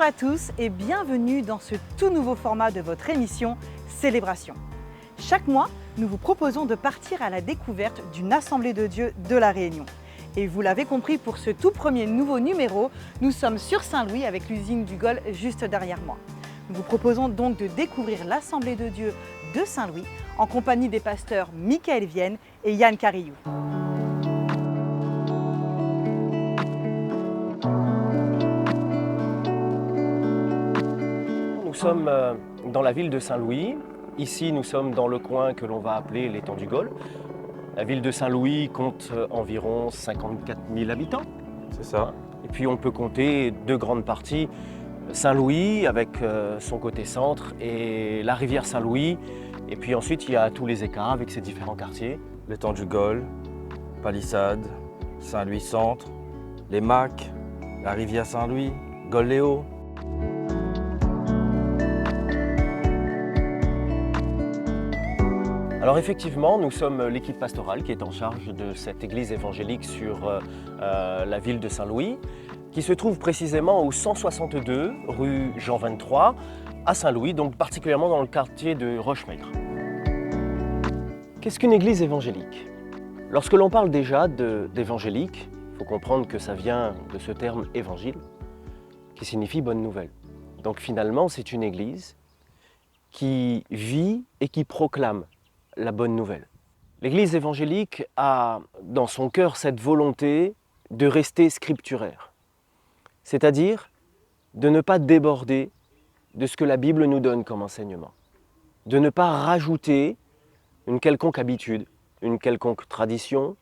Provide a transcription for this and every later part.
à tous et bienvenue dans ce tout nouveau format de votre émission Célébration. Chaque mois, nous vous proposons de partir à la découverte d'une Assemblée de Dieu de La Réunion. Et vous l'avez compris, pour ce tout premier nouveau numéro, nous sommes sur Saint-Louis avec l'usine du Gol juste derrière moi. Nous vous proposons donc de découvrir l'Assemblée de Dieu de Saint-Louis en compagnie des pasteurs Michael Vienne et Yann Carillou. Nous sommes dans la ville de Saint-Louis. Ici, nous sommes dans le coin que l'on va appeler l'étang du Gol. La ville de Saint-Louis compte environ 54 000 habitants. C'est ça. Et puis on peut compter deux grandes parties. Saint-Louis avec son côté centre et la rivière Saint-Louis. Et puis ensuite, il y a tous les écarts avec ses différents quartiers. L'étang du Gol, Palissade, Saint-Louis Centre, les Macs, la rivière Saint-Louis, Gol-Léo. Alors effectivement, nous sommes l'équipe pastorale qui est en charge de cette église évangélique sur la ville de Saint-Louis, qui se trouve précisément au 162 rue Jean 23 à Saint-Louis, donc particulièrement dans le quartier de Rochemaigre. Qu'est-ce qu'une église évangélique? Lorsque l'on parle déjà d'évangélique, il faut comprendre que ça vient de ce terme évangile, qui signifie bonne nouvelle. Donc finalement, c'est une église qui vit et qui proclame la bonne nouvelle. L'Église évangélique a dans son cœur cette volonté de rester scripturaire, c'est-à-dire de ne pas déborder de ce que la Bible nous donne comme enseignement, de ne pas rajouter une quelconque habitude, une quelconque tradition,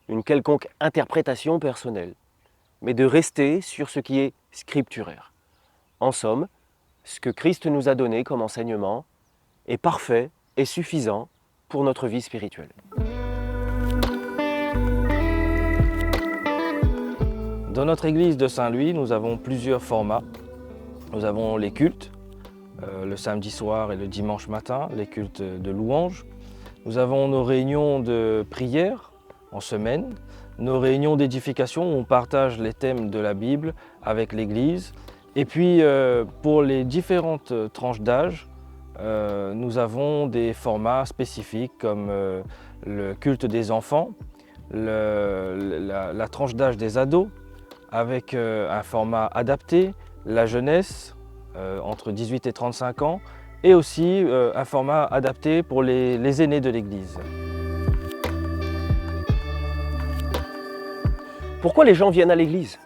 une quelconque interprétation personnelle, mais de rester sur ce qui est scripturaire. En somme, ce que Christ nous a donné comme enseignement est parfait et suffisant pour notre vie spirituelle. Dans notre église de Saint-Louis, nous avons plusieurs formats. Nous avons les cultes, le samedi soir et le dimanche matin, les cultes de louange. Nous avons nos réunions de prière en semaine, nos réunions d'édification où on partage les thèmes de la Bible avec l'église. Et puis pour les différentes tranches d'âge, nous avons des formats spécifiques comme le culte des enfants, la tranche d'âge des ados avec un format adapté, la jeunesse entre 18 et 35 ans et aussi un format adapté pour les aînés de l'Église. Pourquoi les gens viennent à l'Église?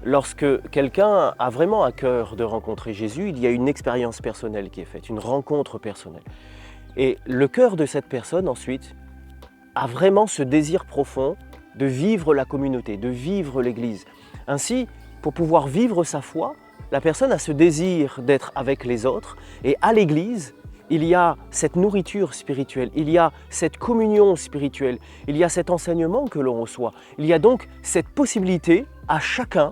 Lorsque quelqu'un a vraiment à cœur de rencontrer Jésus, il y a une expérience personnelle qui est faite, une rencontre personnelle. Et le cœur de cette personne, ensuite, a vraiment ce désir profond de vivre la communauté, de vivre l'Église. Ainsi, pour pouvoir vivre sa foi, la personne a ce désir d'être avec les autres. Et à l'Église, il y a cette nourriture spirituelle, il y a cette communion spirituelle, il y a cet enseignement que l'on reçoit. Il y a donc cette possibilité à chacun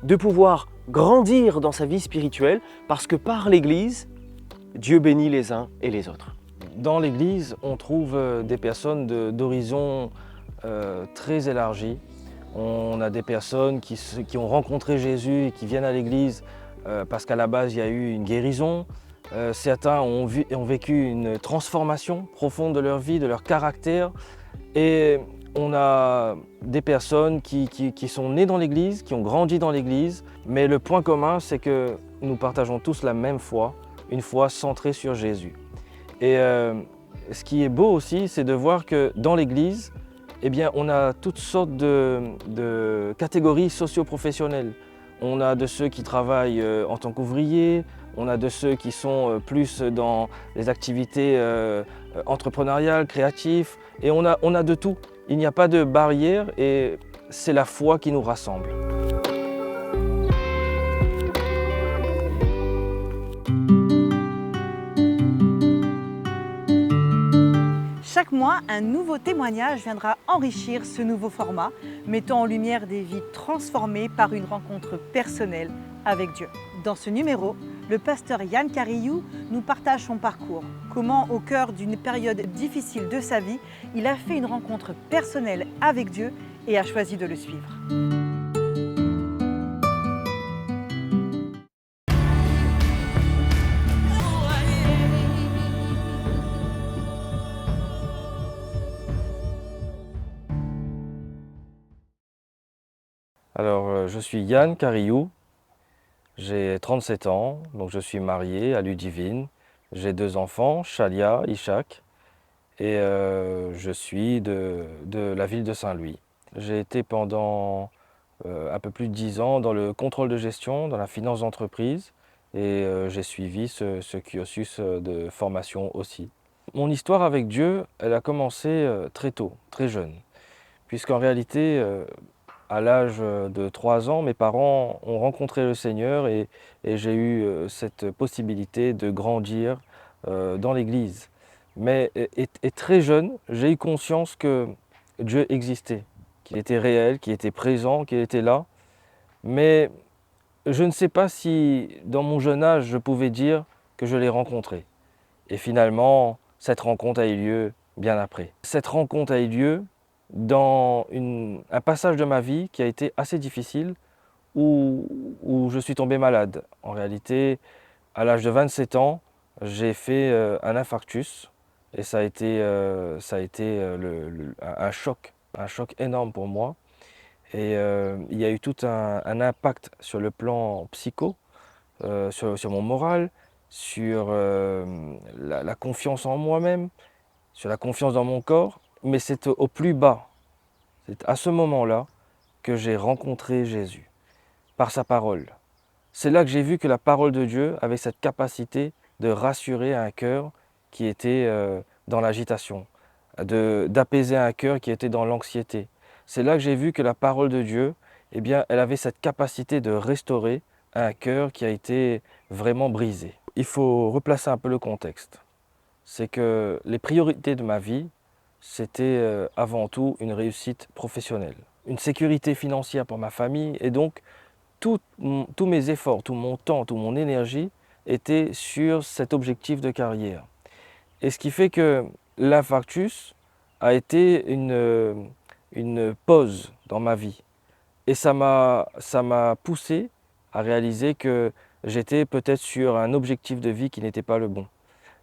de pouvoir grandir dans sa vie spirituelle parce que par l'Église, Dieu bénit les uns et les autres. Dans l'Église, on trouve des personnes d'horizons très élargis. On a des personnes qui ont rencontré Jésus et qui viennent à l'Église parce qu'à la base, il y a eu une guérison. Certains ont vécu une transformation profonde de leur vie, de leur caractère. Et on a des personnes qui sont nées dans l'Église, qui ont grandi dans l'Église, mais le point commun, c'est que nous partageons tous la même foi, une foi centrée sur Jésus. Et ce qui est beau aussi, c'est de voir que dans l'Église, eh bien, on a toutes sortes de catégories socio-professionnelles. On a de ceux qui travaillent en tant qu'ouvriers, on a de ceux qui sont plus dans les activités entrepreneuriales, créatives, et on a de tout. Il n'y a pas de barrière et c'est la foi qui nous rassemble. Chaque mois, un nouveau témoignage viendra enrichir ce nouveau format, mettant en lumière des vies transformées par une rencontre personnelle avec Dieu. Dans ce numéro, le pasteur Yann Carillou nous partage son parcours, comment au cœur d'une période difficile de sa vie, il a fait une rencontre personnelle avec Dieu et a choisi de le suivre. Alors, je suis Yann Carillou, j'ai 37 ans, donc je suis marié à Ludivine. J'ai 2 enfants, Chalia, Ishak, et je suis de la ville de Saint-Louis. J'ai été pendant un peu plus de 10 ans dans le contrôle de gestion, dans la finance d'entreprise, et j'ai suivi ce cursus de formation aussi. Mon histoire avec Dieu, elle a commencé très tôt, très jeune, puisqu'en réalité, à l'âge de 3 ans, mes parents ont rencontré le Seigneur et j'ai eu cette possibilité de grandir dans l'Église. Mais et très jeune, j'ai eu conscience que Dieu existait, qu'il était réel, qu'il était présent, qu'il était là. Mais je ne sais pas si dans mon jeune âge, je pouvais dire que je l'ai rencontré. Et finalement, cette rencontre a eu lieu bien après. Cette rencontre a eu lieu dans un passage de ma vie qui a été assez difficile, où je suis tombé malade. En réalité, à l'âge de 27 ans, j'ai fait un infarctus et ça a été un choc énorme pour moi. Et il y a eu tout un impact sur le plan psycho, sur mon moral, sur la confiance en moi-même, sur la confiance dans mon corps. Mais c'est au plus bas, c'est à ce moment-là que j'ai rencontré Jésus, par sa parole. C'est là que j'ai vu que la parole de Dieu avait cette capacité de rassurer un cœur qui était dans l'agitation, d'apaiser un cœur qui était dans l'anxiété. C'est là que j'ai vu que la parole de Dieu, eh bien, elle avait cette capacité de restaurer un cœur qui a été vraiment brisé. Il faut replacer un peu le contexte. C'est que les priorités de ma vie, c'était avant tout une réussite professionnelle, une sécurité financière pour ma famille, et donc tous mes efforts, tout mon temps, toute mon énergie étaient sur cet objectif de carrière. Et ce qui fait que l'infarctus a été une pause dans ma vie. Et ça m'a poussé à réaliser que j'étais peut-être sur un objectif de vie qui n'était pas le bon.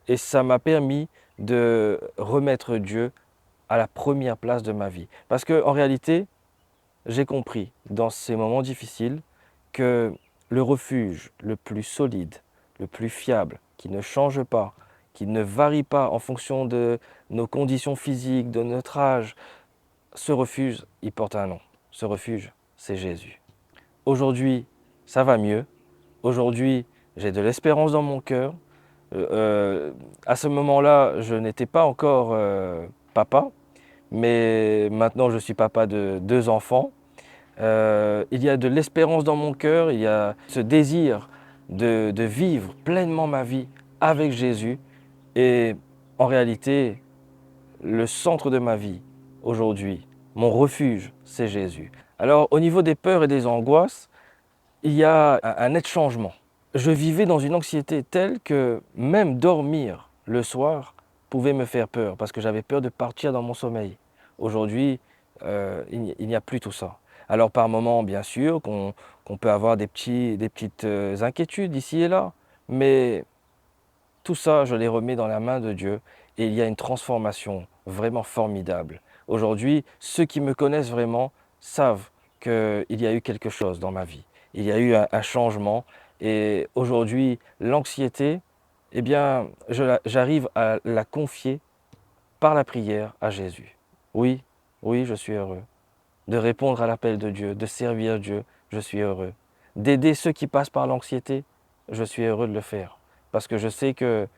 Et ça m'a permis de remettre Dieu à la première place de ma vie. Parce qu'en réalité, j'ai compris dans ces moments difficiles que le refuge le plus solide, le plus fiable, qui ne change pas, qui ne varie pas en fonction de nos conditions physiques, de notre âge, ce refuge, il porte un nom. Ce refuge, c'est Jésus. Aujourd'hui, ça va mieux. Aujourd'hui, j'ai de l'espérance dans mon cœur. À ce moment-là, je n'étais pas encore papa, mais maintenant je suis papa de 2 enfants. Il y a de l'espérance dans mon cœur, il y a ce désir de vivre pleinement ma vie avec Jésus. Et en réalité, le centre de ma vie aujourd'hui, mon refuge, c'est Jésus. Alors au niveau des peurs et des angoisses, il y a un net changement. Je vivais dans une anxiété telle que même dormir le soir pouvait me faire peur parce que j'avais peur de partir dans mon sommeil. Aujourd'hui, il n'y a plus tout ça. Alors par moments, bien sûr, qu'on peut avoir des petites inquiétudes ici et là, mais tout ça, je les remets dans la main de Dieu et il y a une transformation vraiment formidable. Aujourd'hui, ceux qui me connaissent vraiment savent qu'il y a eu quelque chose dans ma vie. Il y a eu un changement et aujourd'hui, l'anxiété, eh bien, j'arrive à la confier par la prière à Jésus. Oui, oui, je suis heureux de répondre à l'appel de Dieu, de servir Dieu, je suis heureux. D'aider ceux qui passent par l'anxiété, je suis heureux de le faire. Parce que je sais que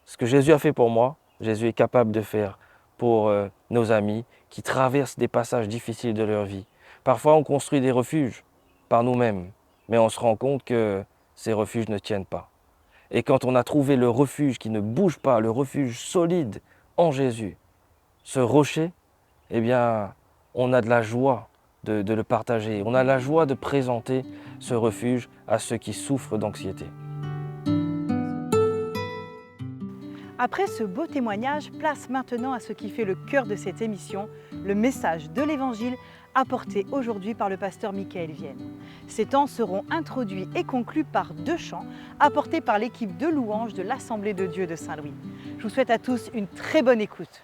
ce que Jésus a fait pour moi, Jésus est capable de faire pour nos amis qui traversent des passages difficiles de leur vie. Parfois, on construit des refuges par nous-mêmes, mais on se rend compte que ces refuges ne tiennent pas. Et quand on a trouvé le refuge qui ne bouge pas, le refuge solide en Jésus, ce rocher, eh bien, on a de la joie de le partager. On a la joie de présenter ce refuge à ceux qui souffrent d'anxiété. Après ce beau témoignage, place maintenant à ce qui fait le cœur de cette émission, le message de l'Évangile apporté aujourd'hui par le pasteur Michael Vienne. Ces temps seront introduits et conclus par 2 chants apportés par l'équipe de louanges de l'Assemblée de Dieu de Saint-Louis. Je vous souhaite à tous une très bonne écoute.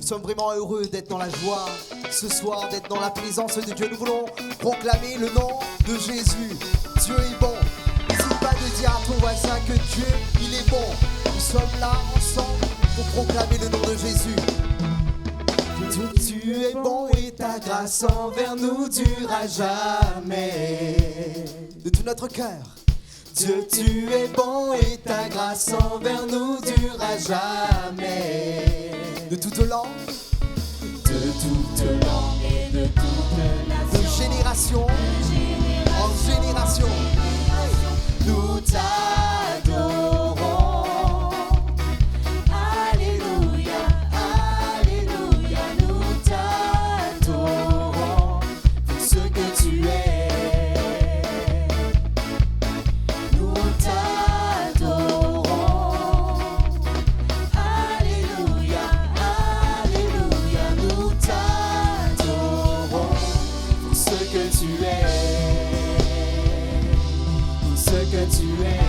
sommes vraiment heureux d'être dans la joie ce soir, d'être dans la présence de Dieu. Nous voulons proclamer le nom de Jésus. Dieu est bon. N'hésite pas de dire à ton voisin que Dieu, il est bon. Nous sommes là ensemble pour proclamer le nom de Jésus. Dieu, tu es bon et ta grâce envers nous durera jamais. De tout notre cœur. Dieu, tu es bon et ta grâce envers nous durera jamais. De toute langue, et de toute nation, de génération en génération, nous t'adorons. Alléluia, Alléluia, nous t'adorons pour ce que tu es. Nous t'adorons. Alléluia, Alléluia, nous t'adorons pour ce que tu es. Pour ce que tu es.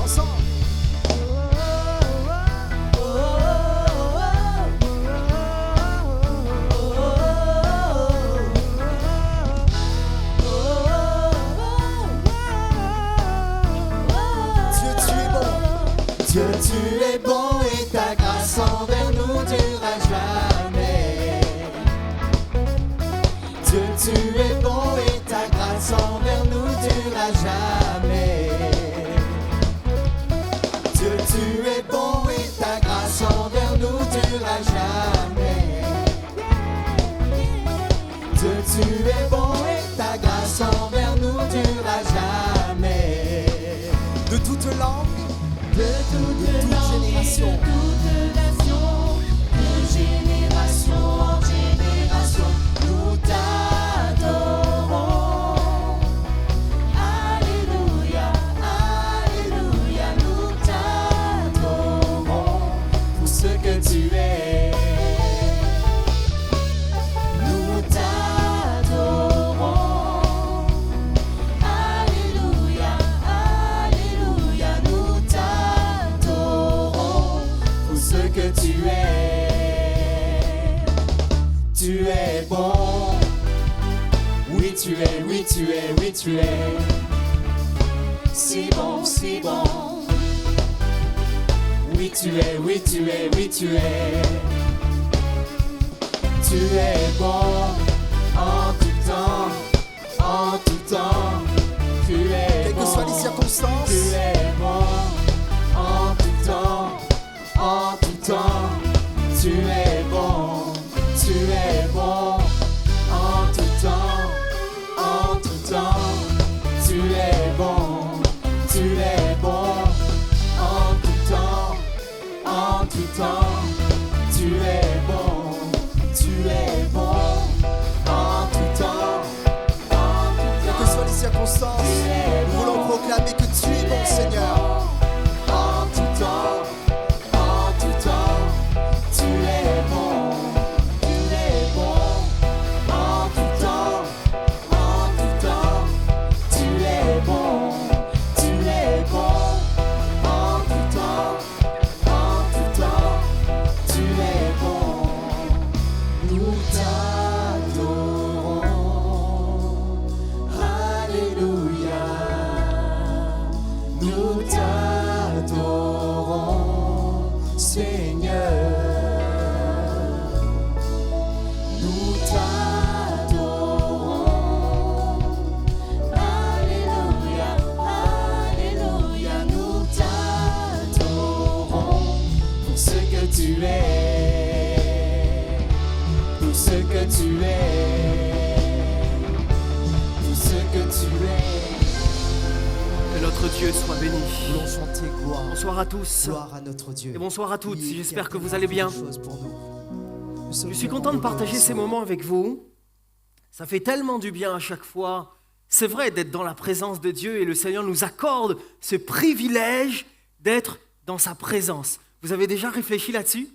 ensemble. Dieu, tu es bon et ta grâce envers nous durera jamais. Dieu, tu es bon et ta grâce envers nous durera jamais. Dieu, tu es bon et ta grâce envers nous durera jamais. Dieu, tu es bon et ta grâce envers nous durera jamais. De toute langue, De toute génération. de toute nation, de génération en génération, nous t'adorons. Alléluia, Alléluia, nous t'adorons pour ce que tu es. Nous t'adorons. Alléluia, Alléluia, nous t'adorons pour ce que tu es. Tu es bon. Oui, tu es, oui, tu es, oui, tu es. Si bon, si bon. Oui, tu es, oui, tu es, oui, tu es. Tu es bon en tout temps, en tout temps. Tu es Quelles bon. que soient les circonstances. Tu es bon en tout temps, en tout temps. Tu es bon, tu es bon en tout temps, en tout temps. Tu es bon, tu es bon en tout temps, en tout temps. Tu es bon, tu es bon en tout temps, en tout Quelles que temps. soient les circonstances, nous voulons proclamer que tu es bon, Seigneur. En tout temps, en tout temps, tu es bon, tu es bon. En tout temps, en tout temps, tu es bon, tu es bon. En tout temps, tu es bon. Nous t'adorons. Alléluia. Nous t'adorons, Seigneur. Nous t'adorons. Alléluia, Alléluia, nous t'adorons Pour ce que tu es, pour ce que tu es, pour ce que tu es. Que notre Dieu soit béni. Nous voulons chanter gloire. Bonsoir à tous Gloire à notre Dieu. et bonsoir à toutes. Il est J'espère que vous tellement allez bien. de choses pour nous. Nous sommes Je suis vraiment content de heureux partager ces ensemble. moments avec vous. Ça fait tellement du bien à chaque fois. C'est vrai d'être dans la présence de Dieu et le Seigneur nous accorde ce privilège d'être dans sa présence. Vous avez déjà réfléchi là-dessus?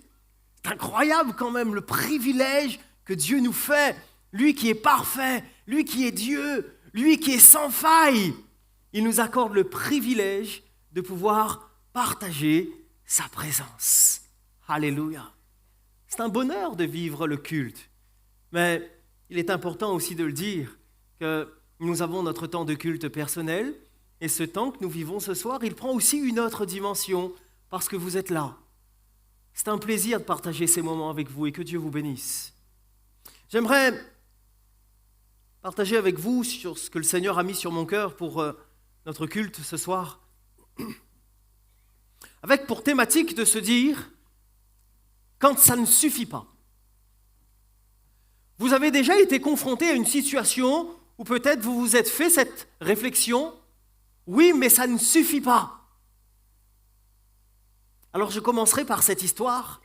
C'est incroyable quand même le privilège que Dieu nous fait. Lui qui est parfait, lui qui est Dieu, lui qui est sans faille. Il nous accorde le privilège de pouvoir partager sa présence. Alléluia. C'est un bonheur de vivre le culte. Mais il est important aussi de le dire que nous avons notre temps de culte personnel et ce temps que nous vivons ce soir, il prend aussi une autre dimension parce que vous êtes là. C'est un plaisir de partager ces moments avec vous et que Dieu vous bénisse. J'aimerais partager avec vous sur ce que le Seigneur a mis sur mon cœur pour notre culte ce soir, avec pour thématique de se dire, quand ça ne suffit pas. Vous avez déjà été confronté à une situation où peut-être vous vous êtes fait cette réflexion, oui, mais ça ne suffit pas. Alors je commencerai par cette histoire.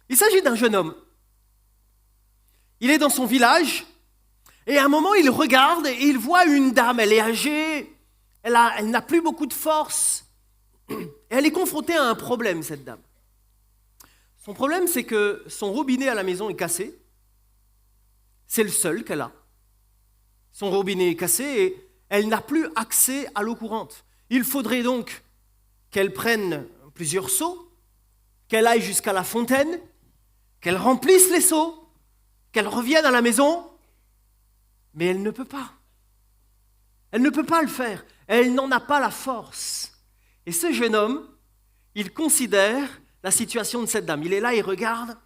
Il s'agit d'un jeune homme. Il est dans son village et à un moment il regarde et il voit une dame, elle est âgée, elle n'a plus beaucoup de force et elle est confrontée à un problème, cette dame. Son problème, c'est que son robinet à la maison est cassé. C'est le seul qu'elle a. Son robinet est cassé et elle n'a plus accès à l'eau courante. Il faudrait donc qu'elle prenne plusieurs seaux, qu'elle aille jusqu'à la fontaine, qu'elle remplisse les seaux, qu'elle revienne à la maison, mais elle ne peut pas. Elle ne peut pas le faire. Elle n'en a pas la force. Et ce jeune homme, il considère la situation de cette dame. Il est là, il regarde.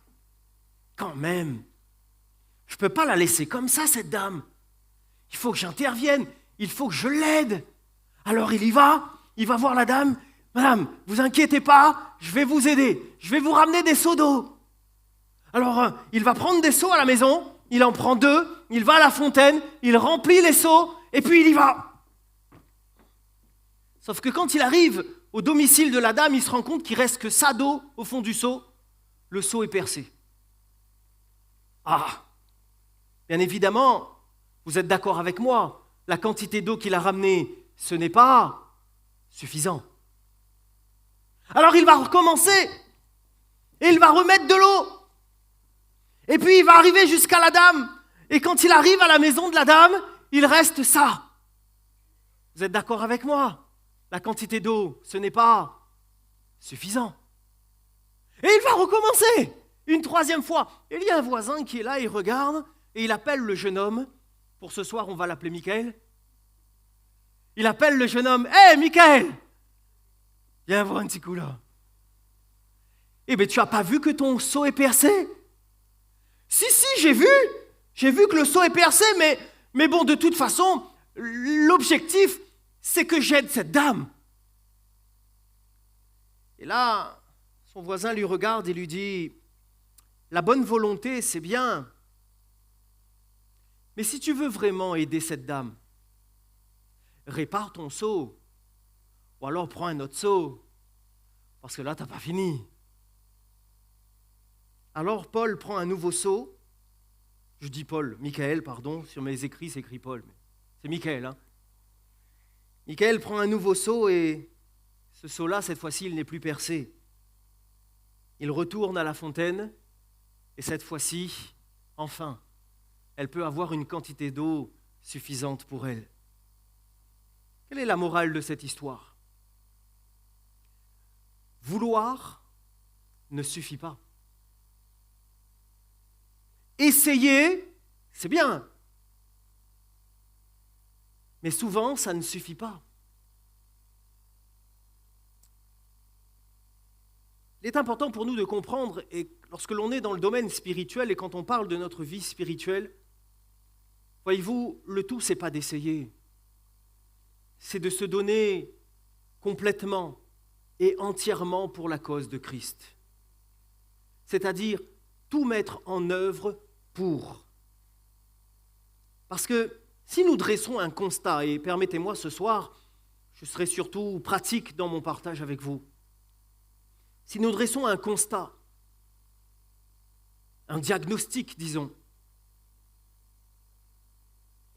Quand même, je ne peux pas la laisser comme ça, cette dame. Il faut que j'intervienne, il faut que je l'aide. Alors il va voir la dame. Madame, vous inquiétez pas, je vais vous aider. Je vais vous ramener des seaux d'eau. Alors il va prendre des seaux à la maison, il en prend 2, il va à la fontaine, il remplit les seaux et puis il y va. Sauf que quand il arrive au domicile de la dame, il se rend compte qu'il ne reste que ça d'eau au fond du seau. Le seau est percé. Ah, bien évidemment, vous êtes d'accord avec moi, la quantité d'eau qu'il a ramenée, ce n'est pas suffisant. Alors il va recommencer et il va remettre de l'eau. Et puis il va arriver jusqu'à la dame. Et quand il arrive à la maison de la dame, il reste ça. Vous êtes d'accord avec moi? La quantité d'eau, ce n'est pas suffisant. Et il va recommencer une 3e fois. Et il y a un voisin qui est là, il regarde et il appelle le jeune homme. Pour ce soir, on va l'appeler Michael. Il appelle le jeune homme. « Hé, Michael, viens voir un petit coup là. » Eh bien, tu n'as pas vu que ton seau est percé? Si, j'ai vu. J'ai vu que le seau est percé, mais bon, de toute façon, l'objectif, c'est que j'aide cette dame. Et là, son voisin lui regarde et lui dit, la bonne volonté, c'est bien, mais si tu veux vraiment aider cette dame, répare ton seau, ou alors prends un autre seau, parce que là, tu n'as pas fini. Alors Paul prend un nouveau seau, je dis Paul, Michael, pardon, sur mes écrits c'est écrit Paul, mais c'est Michael, hein. Michael prend un nouveau seau et ce seau-là, cette fois-ci, il n'est plus percé. Il retourne à la fontaine et cette fois-ci, enfin, elle peut avoir une quantité d'eau suffisante pour elle. Quelle est la morale de cette histoire? Vouloir ne suffit pas. Essayer, c'est bien. Mais souvent, ça ne suffit pas. Il est important pour nous de comprendre, et lorsque l'on est dans le domaine spirituel et quand on parle de notre vie spirituelle, voyez-vous, le tout, c'est pas d'essayer. C'est de se donner complètement et entièrement pour la cause de Christ. C'est-à-dire tout mettre en œuvre pour. Parce que si nous dressons un constat, et permettez-moi ce soir, je serai surtout pratique dans mon partage avec vous. Si nous dressons un constat, un diagnostic, disons,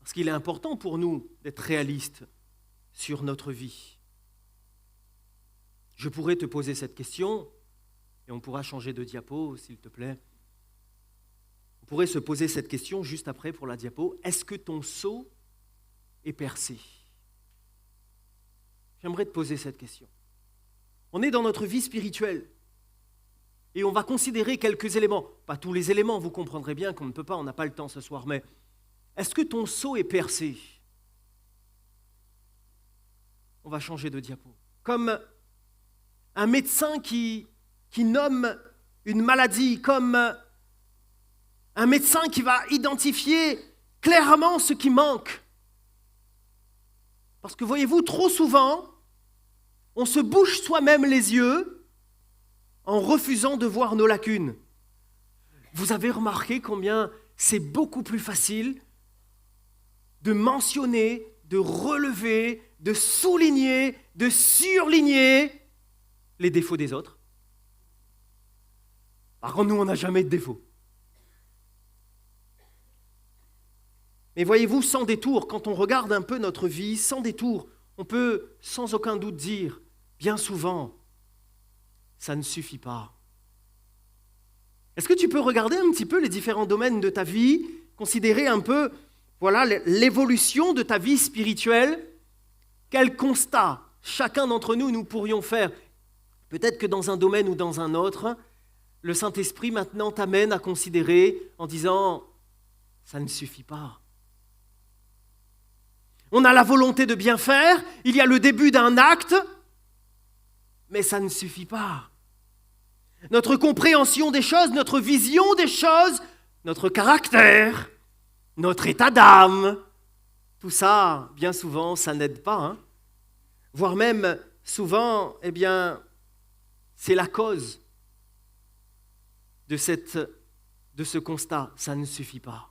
parce qu'il est important pour nous d'être réalistes sur notre vie. Je pourrais te poser cette question, et on pourra changer de diapo, s'il te plaît. On pourrait se poser cette question juste après pour la diapo. Est-ce que ton seau est percé? J'aimerais te poser cette question. On est dans notre vie spirituelle. et on va considérer quelques éléments. Pas tous les éléments, vous comprendrez bien qu'on ne peut pas, on n'a pas le temps ce soir, mais est-ce que ton seau est percé? On va changer de diapo. Comme un médecin qui nomme une maladie, comme un médecin qui va identifier clairement ce qui manque. Parce que voyez-vous, trop souvent, on se bouche soi-même les yeux en refusant de voir nos lacunes. Vous avez remarqué combien c'est beaucoup plus facile de mentionner, de relever, de souligner, de surligner les défauts des autres. Par contre, nous, on n'a jamais de défauts. Mais voyez-vous, sans détour, quand on regarde un peu notre vie, sans détour, on peut sans aucun doute dire, bien souvent, ça ne suffit pas. Est-ce que tu peux regarder un petit peu les différents domaines de ta vie, considérer un peu, voilà, l'évolution de ta vie spirituelle? Quel constat chacun d'entre nous, nous pourrions faire? Peut-être que dans un domaine ou dans un autre, le Saint-Esprit maintenant t'amène à considérer en disant, ça ne suffit pas. On a la volonté de bien faire, il y a le début d'un acte, mais ça ne suffit pas. Notre compréhension des choses, notre vision des choses, notre caractère, notre état d'âme, tout ça, bien souvent, ça n'aide pas. Hein. Voire même, souvent, eh bien, c'est la cause de ce constat, ça ne suffit pas.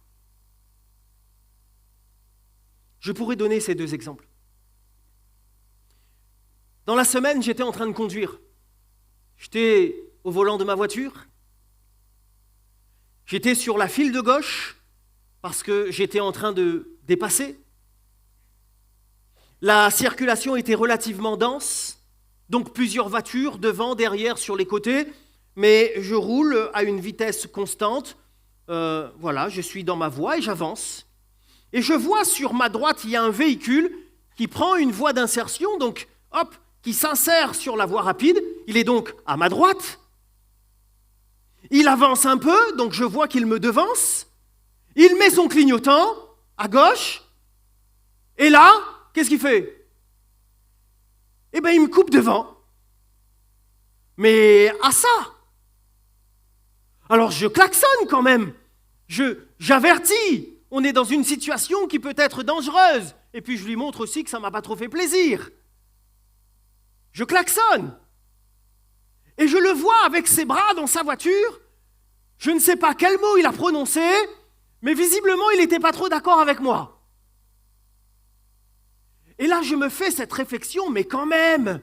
Je pourrais donner ces deux exemples. Dans la semaine, j'étais en train de conduire. J'étais au volant de ma voiture. J'étais sur la file de gauche parce que j'étais en train de dépasser. La circulation était relativement dense, donc plusieurs voitures devant, derrière, sur les côtés, mais je roule à une vitesse constante. Voilà, je suis dans ma voie et j'avance. Et je vois sur ma droite, il y a un véhicule qui prend une voie d'insertion, donc hop, qui s'insère sur la voie rapide. Il est donc à ma droite. Il avance un peu, donc je vois qu'il me devance. Il met son clignotant à gauche. Et là, qu'est-ce qu'il fait? Eh bien, il me coupe devant. Mais à ça. Alors, je klaxonne quand même. J'avertis. On est dans une situation qui peut être dangereuse. Et puis, je lui montre aussi que ça ne m'a pas trop fait plaisir. Je klaxonne. Et je le vois avec ses bras dans sa voiture. Je ne sais pas quel mot il a prononcé, mais visiblement, il n'était pas trop d'accord avec moi. Et là, je me fais cette réflexion, mais quand même,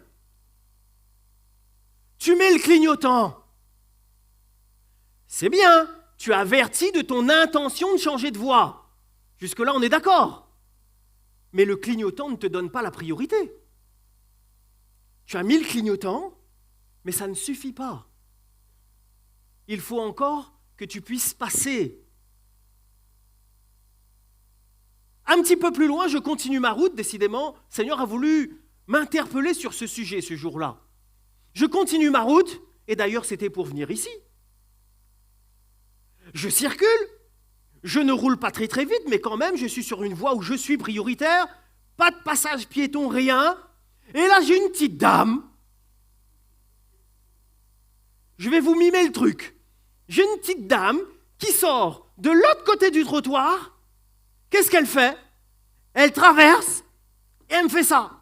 tu mets le clignotant. C'est bien, tu avertis de ton intention de changer de voie. Jusque-là, on est d'accord. Mais le clignotant ne te donne pas la priorité. Tu as mis le clignotant, mais ça ne suffit pas. Il faut encore que tu puisses passer. Un petit peu plus loin, je continue ma route, décidément. Le Seigneur a voulu m'interpeller sur ce sujet ce jour-là. Je continue ma route, et d'ailleurs c'était pour venir ici. Je circule, je ne roule pas très très vite, mais quand même je suis sur une voie où je suis prioritaire, pas de passage piéton, rien. Et là j'ai une petite dame. Je vais vous mimer le truc. J'ai une petite dame qui sort de l'autre côté du trottoir. Qu'est-ce qu'elle fait? Elle traverse et elle me fait ça.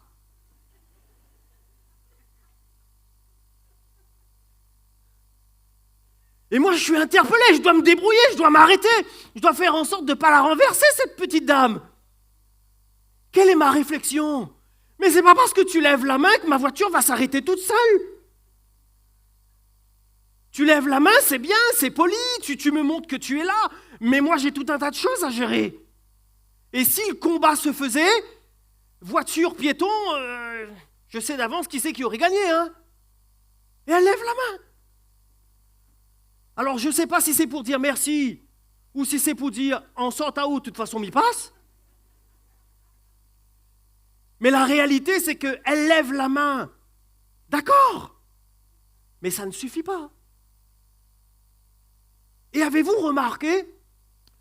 Et moi, je suis interpellé, je dois me débrouiller, je dois m'arrêter. Je dois faire en sorte de ne pas la renverser, cette petite dame. Quelle est ma réflexion? Mais c'est pas parce que tu lèves la main que ma voiture va s'arrêter toute seule. Tu lèves la main, c'est bien, c'est poli, tu me montres que tu es là, mais moi j'ai tout un tas de choses à gérer. Et si le combat se faisait, voiture, piéton, je sais d'avance qui c'est qui aurait gagné, hein. Et elle lève la main. Alors je ne sais pas si c'est pour dire merci, ou si c'est pour dire en sorte à où, de toute façon, m'y passe. Mais la réalité, c'est qu'elle lève la main. D'accord, mais ça ne suffit pas. Et avez-vous remarqué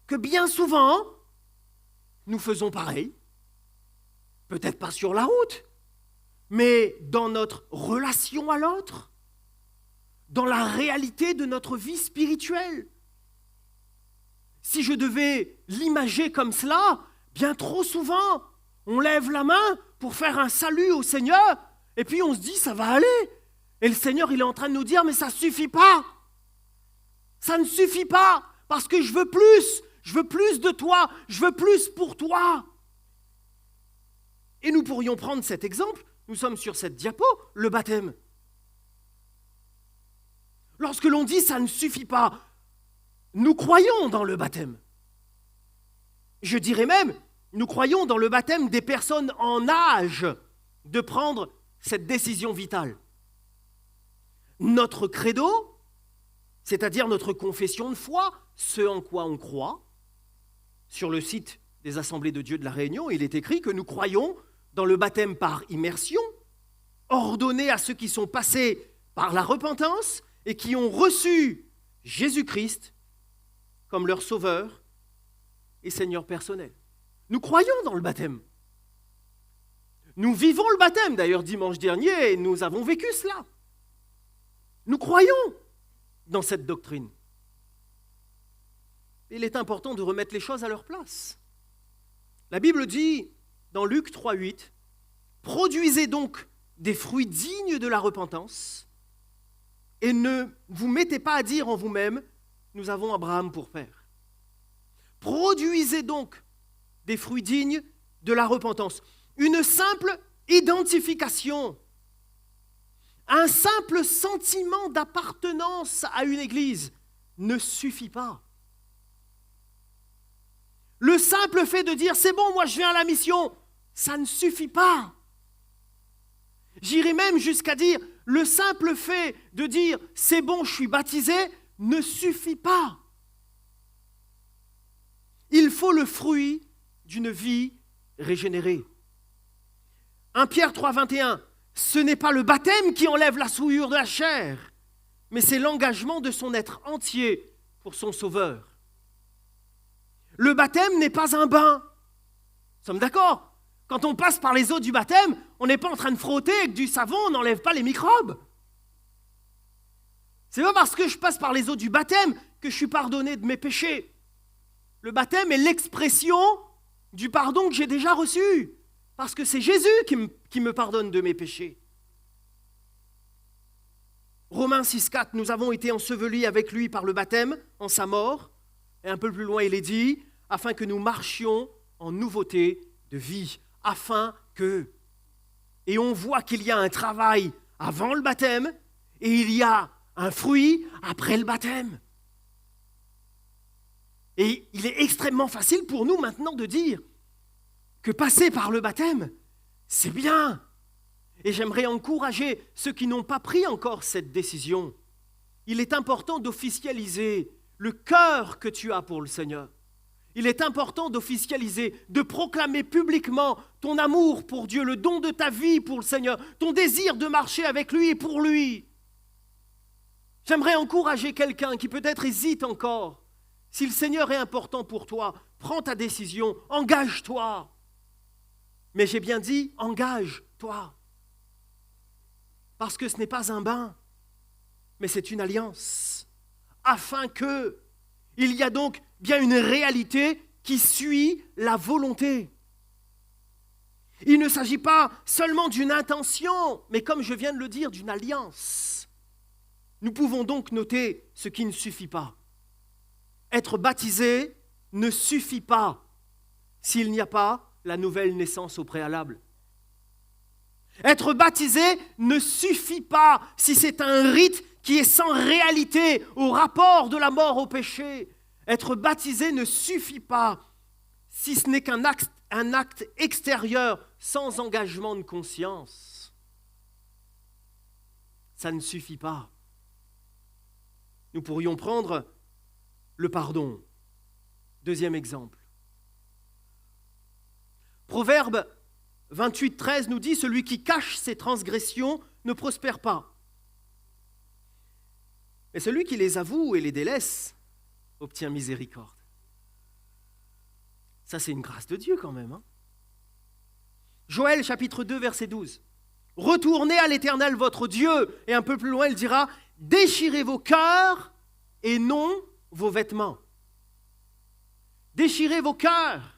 que bien souvent, nous faisons pareil? Peut-être pas sur la route, mais dans notre relation à l'autre, dans la réalité de notre vie spirituelle. Si je devais l'imager comme cela, bien trop souvent, on lève la main pour faire un salut au Seigneur, et puis on se dit, ça va aller. Et le Seigneur, il est en train de nous dire, mais ça ne suffit pas. Ça ne suffit pas, parce que je veux plus de toi, je veux plus pour toi. Et nous pourrions prendre cet exemple, nous sommes sur cette diapo, le baptême. Lorsque l'on dit ça ne suffit pas, nous croyons dans le baptême. Je dirais même, nous croyons dans le baptême des personnes en âge de prendre cette décision vitale. Notre credo, c'est-à-dire notre confession de foi, ce en quoi on croit, sur le site des Assemblées de Dieu de la Réunion, il est écrit que nous croyons dans le baptême par immersion, ordonné à ceux qui sont passés par la repentance et qui ont reçu Jésus-Christ comme leur sauveur et Seigneur personnel. Nous croyons dans le baptême. Nous vivons le baptême. D'ailleurs, dimanche dernier, nous avons vécu cela. Nous croyons dans cette doctrine. Il est important de remettre les choses à leur place. La Bible dit, dans Luc 3,8, « Produisez donc des fruits dignes de la repentance et ne vous mettez pas à dire en vous-même, nous avons Abraham pour père. » Produisez donc des fruits dignes de la repentance. Une simple identification, un simple sentiment d'appartenance à une église ne suffit pas. Le simple fait de dire « c'est bon, moi je viens à la mission », ça ne suffit pas. J'irai même jusqu'à dire « le simple fait de dire « c'est bon, je suis baptisé » ne suffit pas. Il faut le fruit d'une vie régénérée. 1 Pierre 3, 21, ce n'est pas le baptême qui enlève la souillure de la chair, mais c'est l'engagement de son être entier pour son sauveur. Le baptême n'est pas un bain. Nous sommes d'accord? Quand on passe par les eaux du baptême, on n'est pas en train de frotter avec du savon, on n'enlève pas les microbes. C'est pas parce que je passe par les eaux du baptême que je suis pardonné de mes péchés. Le baptême est l'expression du pardon que j'ai déjà reçu, parce que c'est Jésus qui me pardonne de mes péchés. Romains 6, 4, nous avons été ensevelis avec lui par le baptême en sa mort, et un peu plus loin il est dit, afin que nous marchions en nouveauté de vie, afin que... Et on voit qu'il y a un travail avant le baptême, et il y a un fruit après le baptême. Et il est extrêmement facile pour nous maintenant de dire que passer par le baptême, c'est bien. Et j'aimerais encourager ceux qui n'ont pas pris encore cette décision. Il est important d'officialiser le cœur que tu as pour le Seigneur. Il est important d'officialiser, de proclamer publiquement ton amour pour Dieu, le don de ta vie pour le Seigneur, ton désir de marcher avec lui et pour lui. J'aimerais encourager quelqu'un qui peut-être hésite encore. Si le Seigneur est important pour toi, prends ta décision, engage-toi. Mais j'ai bien dit, engage-toi. Parce que ce n'est pas un bain, mais c'est une alliance. Afin que, il y a donc bien une réalité qui suit la volonté. Il ne s'agit pas seulement d'une intention, mais comme je viens de le dire, d'une alliance. Nous pouvons donc noter ce qui ne suffit pas. Être baptisé ne suffit pas s'il n'y a pas la nouvelle naissance au préalable. Être baptisé ne suffit pas si c'est un rite qui est sans réalité au rapport de la mort au péché. Être baptisé ne suffit pas si ce n'est qu'un acte extérieur sans engagement de conscience. Ça ne suffit pas. Nous pourrions prendre le pardon. Deuxième exemple. Proverbe 28, 13 nous dit « Celui qui cache ses transgressions ne prospère pas. Mais celui qui les avoue et les délaisse obtient miséricorde. Ça, c'est une grâce de Dieu quand même. Hein. Joël chapitre 2, verset 12. Retournez à l'Éternel votre Dieu. Et un peu plus loin, il dira, déchirez vos cœurs et non vos vêtements. Déchirez vos cœurs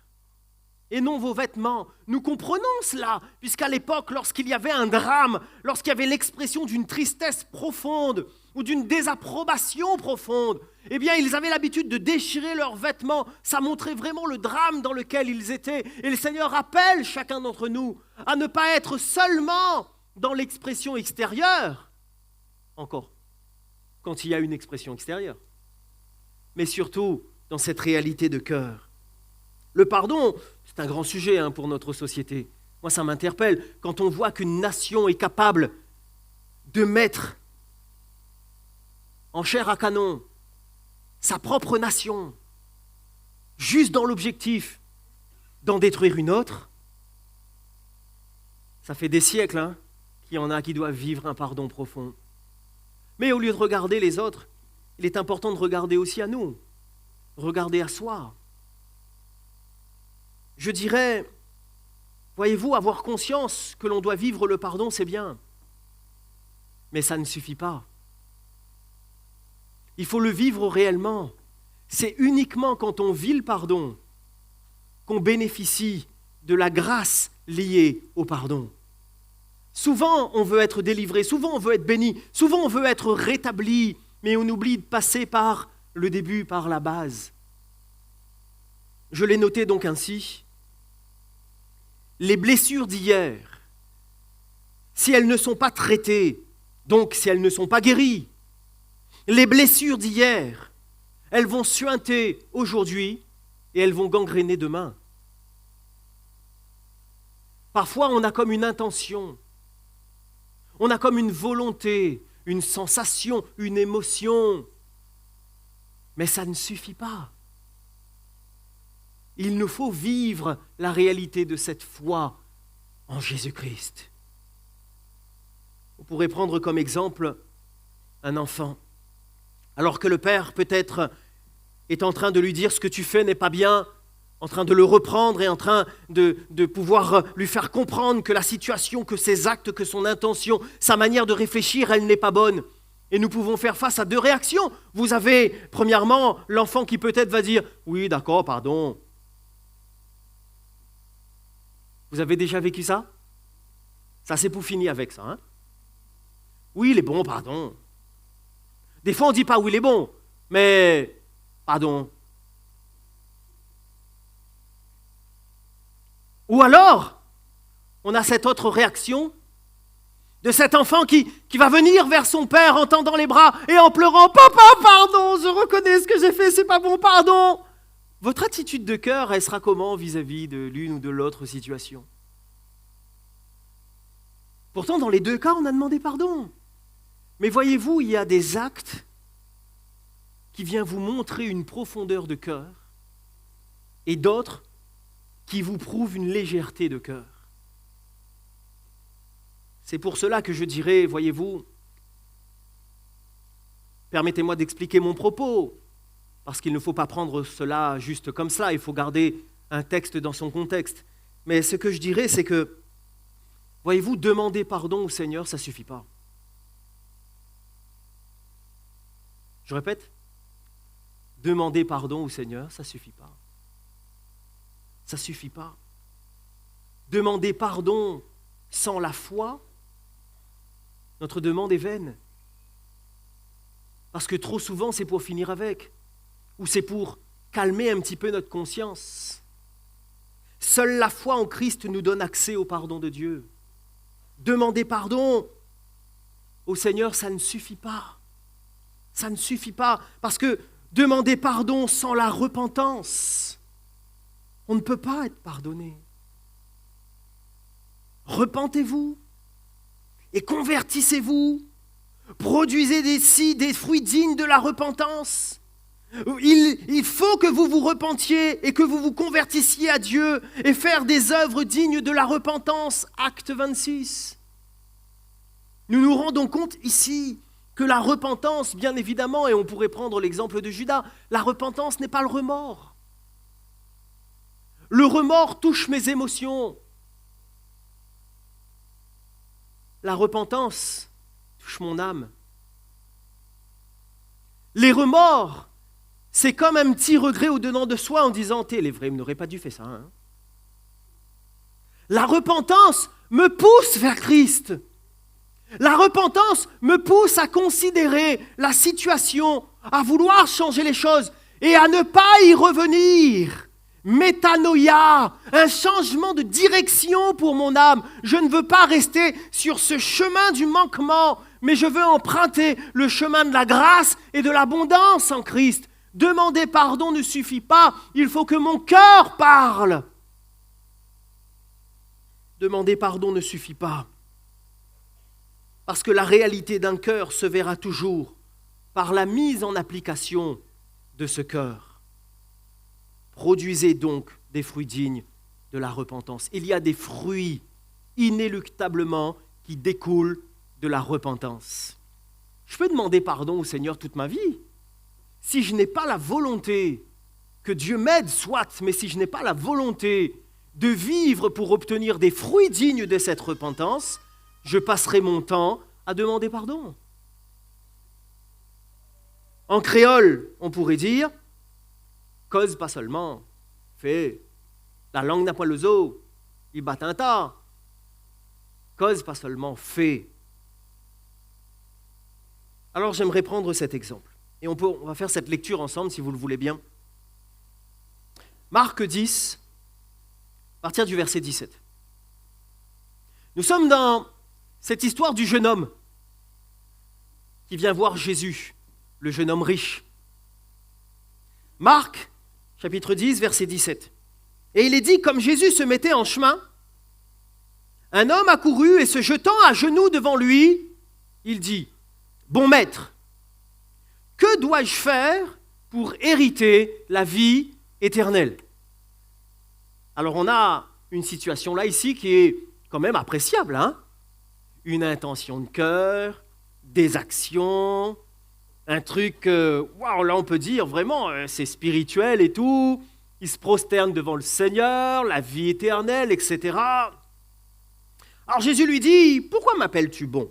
et non vos vêtements. Nous comprenons cela, puisqu'à l'époque, lorsqu'il y avait un drame, lorsqu'il y avait l'expression d'une tristesse profonde ou d'une désapprobation profonde, eh bien, ils avaient l'habitude de déchirer leurs vêtements. Ça montrait vraiment le drame dans lequel ils étaient. Et le Seigneur appelle chacun d'entre nous à ne pas être seulement dans l'expression extérieure, encore, quand il y a une expression extérieure, mais surtout dans cette réalité de cœur. Le pardon, c'est un grand sujet pour notre société. Moi, ça m'interpelle quand on voit qu'une nation est capable de mettre en chair à canon sa propre nation, juste dans l'objectif d'en détruire une autre. Ça fait des siècles qu'il y en a qui doivent vivre un pardon profond. Mais au lieu de regarder les autres, il est important de regarder aussi à nous, regarder à soi. Je dirais, voyez-vous, avoir conscience que l'on doit vivre le pardon, c'est bien, mais ça ne suffit pas. Il faut le vivre réellement. C'est uniquement quand on vit le pardon qu'on bénéficie de la grâce liée au pardon. Souvent, on veut être délivré, souvent on veut être béni, souvent on veut être rétabli, mais on oublie de passer par le début, par la base. Je l'ai noté donc ainsi. Les blessures d'hier, si elles ne sont pas traitées, donc si elles ne sont pas guéries, les blessures d'hier, elles vont suinter aujourd'hui et elles vont gangréner demain. Parfois, on a comme une intention, on a comme une volonté, une sensation, une émotion, mais ça ne suffit pas. Il nous faut vivre la réalité de cette foi en Jésus-Christ. On pourrait prendre comme exemple un enfant. Alors que le père, peut-être, est en train de lui dire « ce que tu fais n'est pas bien », en train de le reprendre et en train de pouvoir lui faire comprendre que la situation, que ses actes, que son intention, sa manière de réfléchir, elle n'est pas bonne. Et nous pouvons faire face à deux réactions. Vous avez, premièrement, l'enfant qui peut-être va dire « oui, d'accord, pardon ». Vous avez déjà vécu ça? Ça s'est pour finir avec ça. Hein? Oui, il est bon, pardon. Des fois, on ne dit pas oui, il est bon, mais pardon. Ou alors, on a cette autre réaction de cet enfant qui va venir vers son père en tendant les bras et en pleurant « Papa, pardon, je reconnais ce que j'ai fait, c'est pas bon, pardon !» Votre attitude de cœur, elle sera comment vis-à-vis de l'une ou de l'autre situation? Pourtant, dans les deux cas, on a demandé pardon. Mais voyez-vous, il y a des actes qui viennent vous montrer une profondeur de cœur et d'autres qui vous prouvent une légèreté de cœur. C'est pour cela que je dirais, voyez-vous, permettez-moi d'expliquer mon propos, parce qu'il ne faut pas prendre cela juste comme ça, il faut garder un texte dans son contexte. Mais ce que je dirais, c'est que, voyez-vous, demander pardon au Seigneur, ça ne suffit pas. Je répète, demander pardon au Seigneur, ça ne suffit pas. Ça ne suffit pas. Demander pardon sans la foi, notre demande est vaine. Parce que trop souvent, c'est pour finir avec, ou c'est pour calmer un petit peu notre conscience. Seule la foi en Christ nous donne accès au pardon de Dieu. Demander pardon au Seigneur, ça ne suffit pas. Ça ne suffit pas, parce que demander pardon sans la repentance, on ne peut pas être pardonné. Repentez-vous et convertissez-vous. Produisez des fruits dignes de la repentance. Il faut que vous vous repentiez et que vous vous convertissiez à Dieu et faire des œuvres dignes de la repentance. Acte 26. Nous nous rendons compte ici que la repentance, bien évidemment, et on pourrait prendre l'exemple de Judas, la repentance n'est pas le remords. Le remords touche mes émotions. La repentance touche mon âme. Les remords, c'est comme un petit regret au-dedans de soi en disant « T'es les vrais, il n'aurait pas dû faire ça. Hein. » La repentance me pousse vers Christ. La repentance me pousse à considérer la situation, à vouloir changer les choses et à ne pas y revenir. Métanoïa, un changement de direction pour mon âme. Je ne veux pas rester sur ce chemin du manquement, mais je veux emprunter le chemin de la grâce et de l'abondance en Christ. Demander pardon ne suffit pas, il faut que mon cœur parle. Demander pardon ne suffit pas. Parce que la réalité d'un cœur se verra toujours par la mise en application de ce cœur. Produisez donc des fruits dignes de la repentance. Il y a des fruits inéluctablement qui découlent de la repentance. Je peux demander pardon au Seigneur toute ma vie. Si je n'ai pas la volonté, que Dieu m'aide, soit, mais si je n'ai pas la volonté de vivre pour obtenir des fruits dignes de cette repentance, je passerai mon temps à demander pardon. En créole, on pourrait dire « cause pas seulement, fait, la langue n'a pas le zoo, il bat un tas. Cause pas seulement, fait. » Alors j'aimerais prendre cet exemple. Et on va faire cette lecture ensemble si vous le voulez bien. Marc 10, à partir du verset 17. Nous sommes dans cette histoire du jeune homme qui vient voir Jésus, le jeune homme riche. Marc, chapitre 10, verset 17. Et il est dit, comme Jésus se mettait en chemin, un homme accourut et se jetant à genoux devant lui, il dit, « Bon maître, que dois-je faire pour hériter la vie éternelle ?» Alors on a une situation là ici qui est quand même appréciable, hein? Une intention de cœur, des actions, un truc, waouh, là on peut dire vraiment, c'est spirituel et tout, il se prosterne devant le Seigneur, la vie éternelle, etc. Alors Jésus lui dit, « Pourquoi m'appelles-tu bon?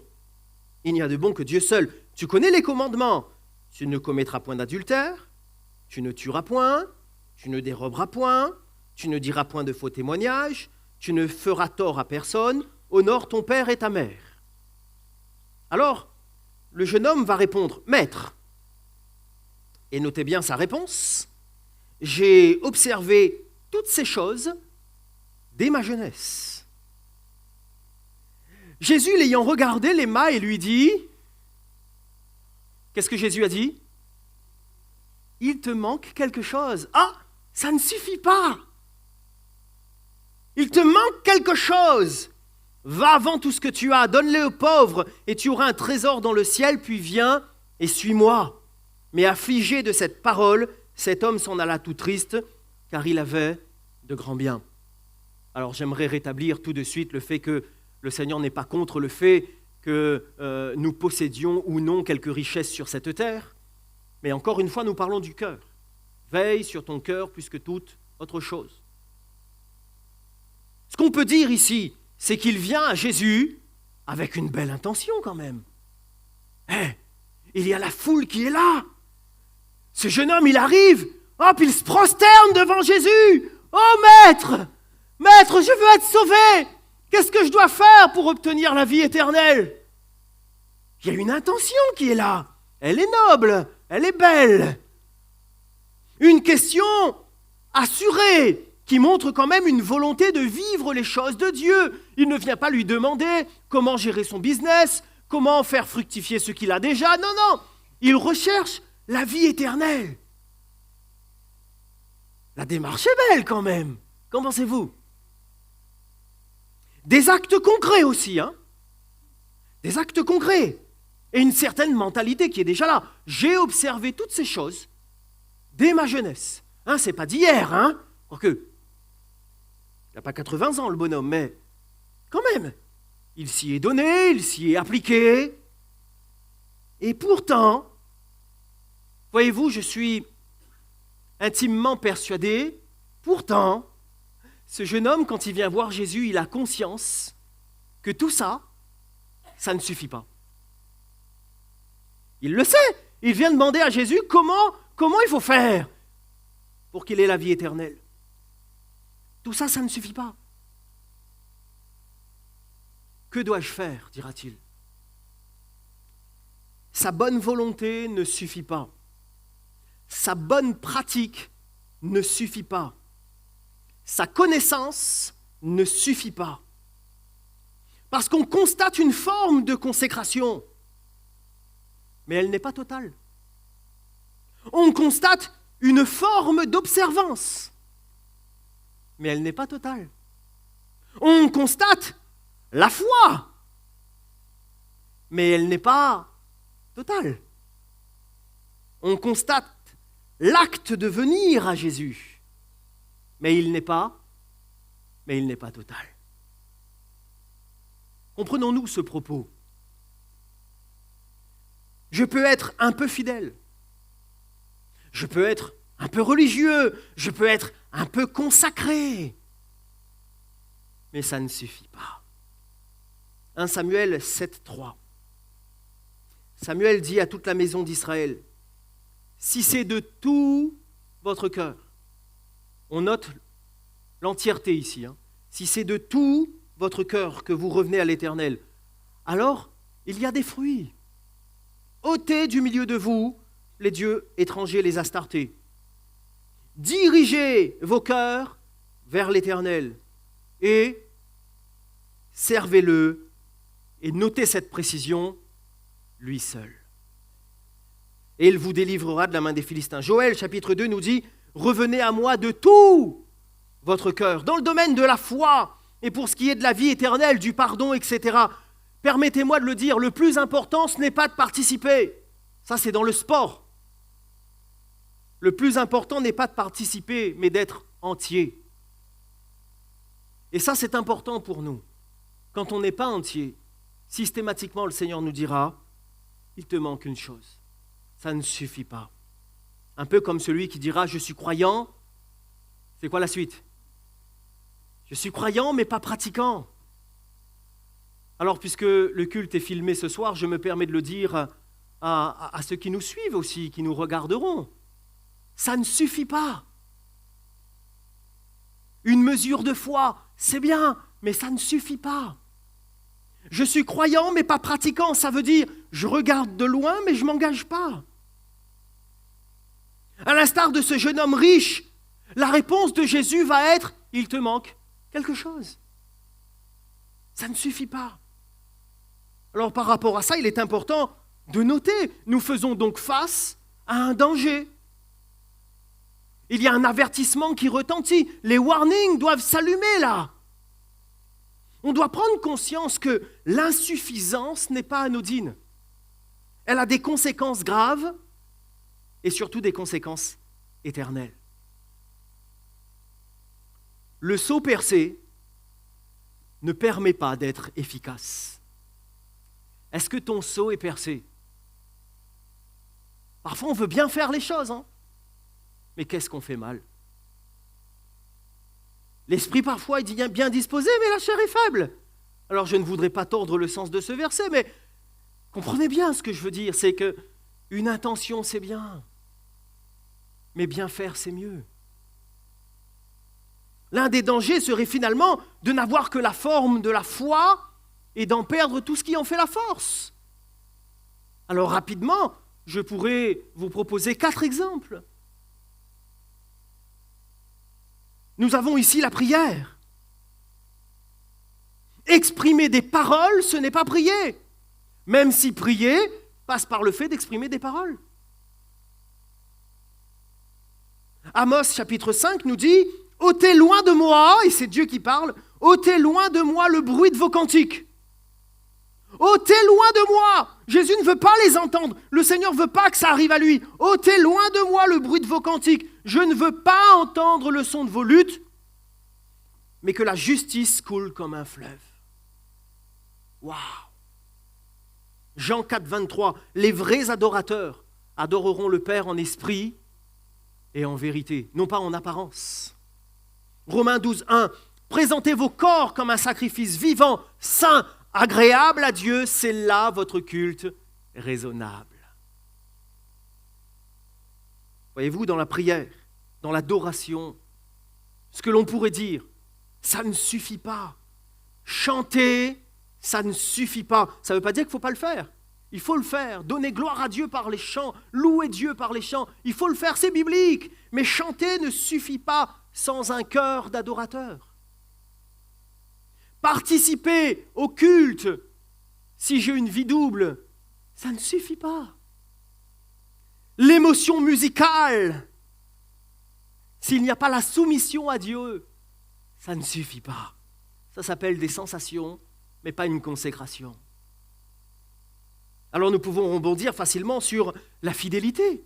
Il n'y a de bon que Dieu seul. Tu connais les commandements. Tu ne commettras point d'adultère, tu ne tueras point, tu ne déroberas point, tu ne diras point de faux témoignages, tu ne feras tort à personne, honore ton père et ta mère. » Alors, le jeune homme va répondre, « Maître, et notez bien sa réponse, j'ai observé toutes ces choses dès ma jeunesse. » Jésus, l'ayant regardé, l'aima et lui dit, qu'est-ce que Jésus a dit? « Il te manque quelque chose. » Ah, ça ne suffit pas. Il te manque quelque chose. Va vends tout ce que tu as, donne-le aux pauvres, et tu auras un trésor dans le ciel, puis viens et suis-moi. Mais affligé de cette parole, cet homme s'en alla tout triste, car il avait de grands biens. Alors j'aimerais rétablir tout de suite le fait que le Seigneur n'est pas contre le fait que nous possédions ou non quelques richesses sur cette terre. Mais encore une fois, nous parlons du cœur. Veille sur ton cœur plus que toute autre chose. Ce qu'on peut dire ici, c'est qu'il vient à Jésus avec une belle intention quand même. Il y a la foule qui est là. Ce jeune homme, il arrive, hop, il se prosterne devant Jésus. « Oh maître, maître, je veux être sauvé. Qu'est-ce que je dois faire pour obtenir la vie éternelle ?» Il y a une intention qui est là. Elle est noble, elle est belle. Une question assurée qui montre quand même une volonté de vivre les choses de Dieu. Il ne vient pas lui demander comment gérer son business, comment faire fructifier ce qu'il a déjà. Non, non, il recherche la vie éternelle. La démarche est belle quand même. Qu'en pensez-vous? Des actes concrets aussi, hein? Des actes concrets. Et une certaine mentalité qui est déjà là. J'ai observé toutes ces choses dès ma jeunesse. Hein, c'est pas d'hier, hein? Quoique, il n'a pas 80 ans le bonhomme, mais quand même, il s'y est donné, il s'y est appliqué. Et pourtant, voyez-vous, je suis intimement persuadé, pourtant, ce jeune homme, quand il vient voir Jésus, il a conscience que tout ça, ça ne suffit pas. Il le sait. Il vient demander à Jésus comment il faut faire pour qu'il ait la vie éternelle. Tout ça, ça ne suffit pas. Que dois-je faire, dira-t-il. Sa bonne volonté ne suffit pas. Sa bonne pratique ne suffit pas. Sa connaissance ne suffit pas. Parce qu'on constate une forme de consécration, mais elle n'est pas totale. On constate une forme d'observance, mais elle n'est pas totale. On constate la foi, mais elle n'est pas totale. On constate l'acte de venir à Jésus, mais il n'est pas total. Comprenons-nous ce propos? Je peux être un peu fidèle, je peux être un peu religieux, je peux être un peu consacré, mais ça ne suffit pas. 1 Samuel 7,3. Samuel dit à toute la maison d'Israël, si c'est de tout votre cœur, on note l'entièreté ici, si c'est de tout votre cœur que vous revenez à l'Éternel, alors il y a des fruits. Ôtez du milieu de vous les dieux étrangers, les Astartés. Dirigez vos cœurs vers l'Éternel et servez-le, et notez cette précision, lui seul. Et il vous délivrera de la main des Philistins. Joël, chapitre 2, nous dit « Revenez à moi de tout votre cœur ». Dans le domaine de la foi, et pour ce qui est de la vie éternelle, du pardon, etc., permettez-moi de le dire, le plus important, ce n'est pas de participer. Ça, c'est dans le sport. Le plus important n'est pas de participer, mais d'être entier. Et ça, c'est important pour nous. Quand on n'est pas entier, systématiquement, le Seigneur nous dira, il te manque une chose. Ça ne suffit pas. Un peu comme celui qui dira, je suis croyant. C'est quoi la suite? Je suis croyant, mais pas pratiquant. Alors, puisque le culte est filmé ce soir, je me permets de le dire à ceux qui nous suivent aussi, qui nous regarderont. Ça ne suffit pas. Une mesure de foi, c'est bien, mais ça ne suffit pas. Je suis croyant, mais pas pratiquant. Ça veut dire, je regarde de loin, mais je ne m'engage pas. À l'instar de ce jeune homme riche, la réponse de Jésus va être, il te manque quelque chose. Ça ne suffit pas. Alors par rapport à ça, il est important de noter, nous faisons donc face à un danger. Il y a un avertissement qui retentit. Les warnings doivent s'allumer là. On doit prendre conscience que l'insuffisance n'est pas anodine. Elle a des conséquences graves et surtout des conséquences éternelles. Le seau percé ne permet pas d'être efficace. Est-ce que ton seau est percé? Parfois, on veut bien faire les choses, mais qu'est-ce qu'on fait mal? L'esprit, parfois, il est bien disposé, mais la chair est faible. Alors, je ne voudrais pas tordre le sens de ce verset, mais comprenez bien ce que je veux dire, c'est qu'une intention, c'est bien, mais bien faire, c'est mieux. L'un des dangers serait finalement de n'avoir que la forme de la foi et d'en perdre tout ce qui en fait la force. Alors rapidement, je pourrais vous proposer 4 exemples. Nous avons ici la prière. Exprimer des paroles, ce n'est pas prier, même si prier passe par le fait d'exprimer des paroles. Amos chapitre 5 nous dit « Ôtez loin de moi », et c'est Dieu qui parle, « ôtez loin de moi le bruit de vos cantiques ». Ôtez loin de moi. Jésus ne veut pas les entendre. Le Seigneur ne veut pas que ça arrive à lui. Ôtez loin de moi le bruit de vos cantiques. Je ne veux pas entendre le son de vos luttes, mais que la justice coule comme un fleuve. Waouh! Jean 4, 23, les vrais adorateurs adoreront le Père en esprit et en vérité, non pas en apparence. Romains 12, 1, présentez vos corps comme un sacrifice vivant, saint, agréable à Dieu, c'est là votre culte raisonnable. Voyez-vous, dans la prière, dans l'adoration, ce que l'on pourrait dire, ça ne suffit pas. Chanter, ça ne suffit pas. Ça ne veut pas dire qu'il ne faut pas le faire. Il faut le faire. Donner gloire à Dieu par les chants, louer Dieu par les chants. Il faut le faire, c'est biblique. Mais chanter ne suffit pas sans un cœur d'adorateur. Participer au culte, si j'ai une vie double, ça ne suffit pas. L'émotion musicale, s'il n'y a pas la soumission à Dieu, ça ne suffit pas. Ça s'appelle des sensations, mais pas une consécration. Alors nous pouvons rebondir facilement sur la fidélité.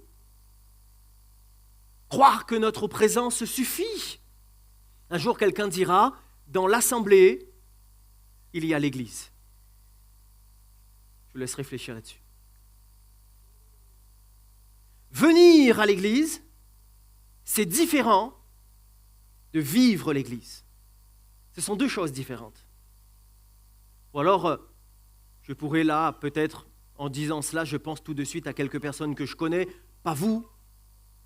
Croire que notre présence suffit. Un jour, quelqu'un dira, dans l'assemblée, il y a l'église. Je vous laisse réfléchir là-dessus. Venir à l'église, c'est différent de vivre l'église. Ce sont deux choses différentes. Ou alors, je pourrais là, peut-être, en disant cela, je pense tout de suite à quelques personnes que je connais, pas vous,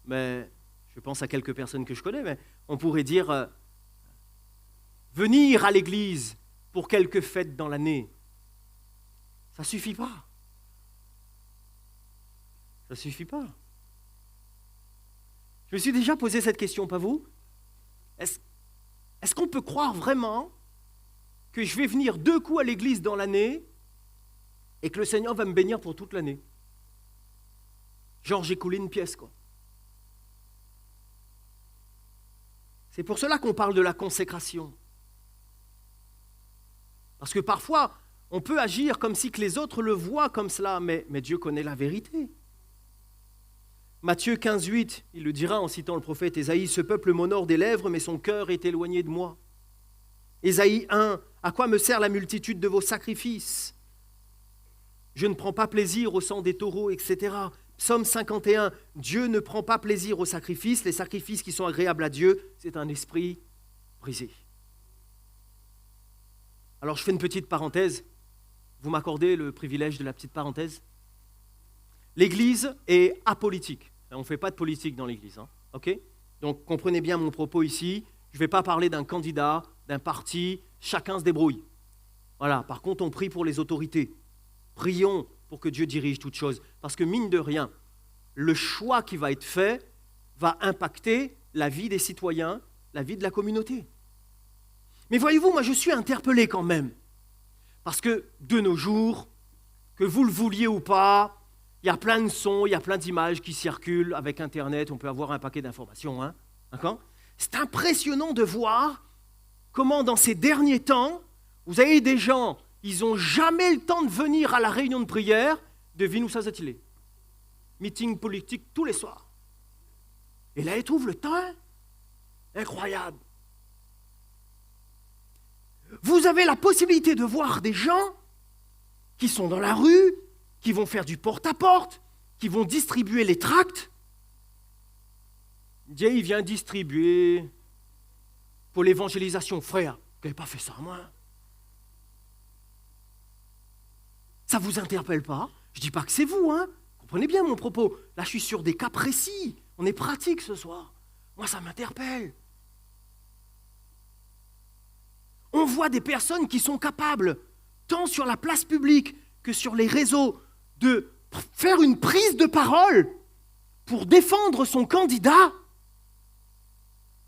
mais je pense à quelques personnes que je connais, mais on pourrait dire venir à l'église pour quelques fêtes dans l'année, ça ne suffit pas. Ça ne suffit pas. Je me suis déjà posé cette question, pas vous? Est-ce qu'on peut croire vraiment que je vais venir 2 coups à l'église dans l'année et que le Seigneur va me bénir pour toute l'année? Genre, j'ai coulé une pièce, quoi. C'est pour cela qu'on parle de la consécration. Parce que parfois, on peut agir comme si que les autres le voient comme cela, mais Dieu connaît la vérité. Matthieu 15, 8, il le dira en citant le prophète Ésaïe, « Ce peuple m'honore des lèvres, mais son cœur est éloigné de moi. » Ésaïe 1, « À quoi me sert la multitude de vos sacrifices? Je ne prends pas plaisir au sang des taureaux, etc. » Psaume 51, « Dieu ne prend pas plaisir aux sacrifices, les sacrifices qui sont agréables à Dieu, c'est un esprit brisé. » Alors je fais une petite parenthèse. Vous m'accordez le privilège de la petite parenthèse? L'Église est apolitique. On ne fait pas de politique dans l'Église. Ok? Donc comprenez bien mon propos ici. Je ne vais pas parler d'un candidat, d'un parti. Chacun se débrouille. Voilà. Par contre, on prie pour les autorités. Prions pour que Dieu dirige toutes choses. Parce que mine de rien, le choix qui va être fait va impacter la vie des citoyens, la vie de la communauté. Mais voyez-vous, moi je suis interpellé quand même. Parce que de nos jours, que vous le vouliez ou pas, il y a plein de sons, il y a plein d'images qui circulent. Avec Internet, on peut avoir un paquet d'informations. D'accord ? C'est impressionnant de voir comment dans ces derniers temps, vous avez des gens, ils n'ont jamais le temps de venir à la réunion de prière. Devine où ça s'est-il? Meeting politique tous les soirs. Et là, ils trouvent le temps. Incroyable. Vous avez la possibilité de voir des gens qui sont dans la rue, qui vont faire du porte-à-porte, qui vont distribuer les tracts. Dieu, il vient distribuer pour l'évangélisation. Frère, vous n'avez pas fait ça, moi. Ça ne vous interpelle pas? Je ne dis pas que c'est vous, Comprenez bien mon propos. Là, je suis sur des cas précis. On est pratique ce soir. Moi, ça m'interpelle. On voit des personnes qui sont capables, tant sur la place publique que sur les réseaux, de faire une prise de parole pour défendre son candidat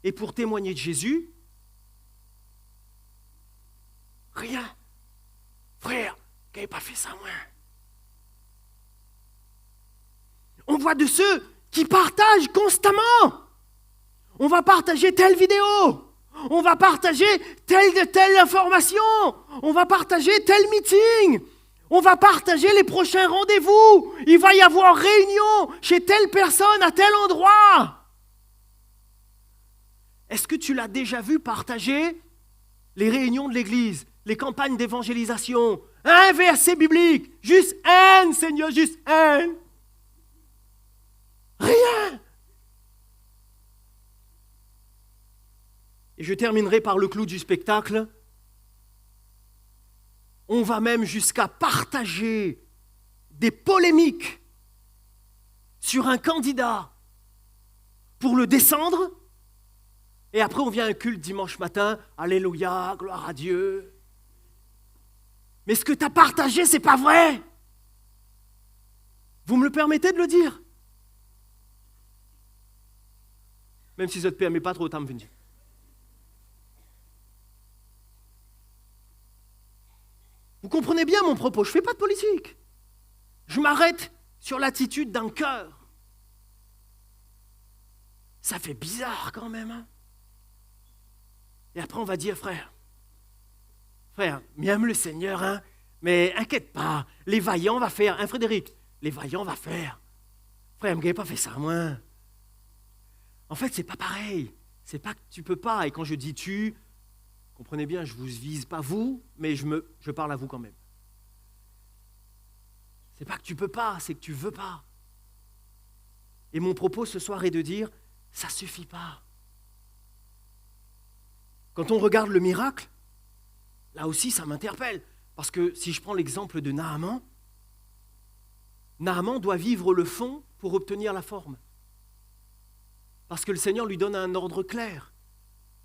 et pour témoigner de Jésus. Rien. Frère, qui n'avait pas fait ça, moi. On voit de ceux qui partagent constamment. On va partager telle vidéo. On va partager telle information. On va partager tel meeting. On va partager les prochains rendez-vous. Il va y avoir réunion chez telle personne à tel endroit. Est-ce que tu l'as déjà vu partager les réunions de l'église, les campagnes d'évangélisation. Un verset biblique, juste un, Seigneur, juste un. Rien. Et je terminerai par le clou du spectacle. On va même jusqu'à partager des polémiques sur un candidat pour le descendre. Et après, on vient à un culte dimanche matin. Alléluia, gloire à Dieu. Mais ce que tu as partagé, c'est pas vrai. Vous me le permettez de le dire? Même si ça ne te permet pas trop, t'as me venir. Vous comprenez bien mon propos, je ne fais pas de politique. Je m'arrête sur l'attitude d'un cœur. Ça fait bizarre quand même. Hein? Et après on va dire, frère, m'aime le Seigneur, hein, mais inquiète pas, les vaillants va faire, hein Frédéric, les vaillants va faire. Frère, vous n'avez pas fait ça, moi. En fait, c'est pas pareil. C'est pas que tu peux pas. Et quand je dis tu, comprenez bien, je ne vous vise pas vous, mais je parle à vous quand même. C'est pas que tu peux pas, c'est que tu veux pas. Et mon propos ce soir est de dire, ça suffit pas. Quand on regarde le miracle, là aussi ça m'interpelle. Parce que si je prends l'exemple de Naaman, Naaman doit vivre le fond pour obtenir la forme. Parce que le Seigneur lui donne un ordre clair.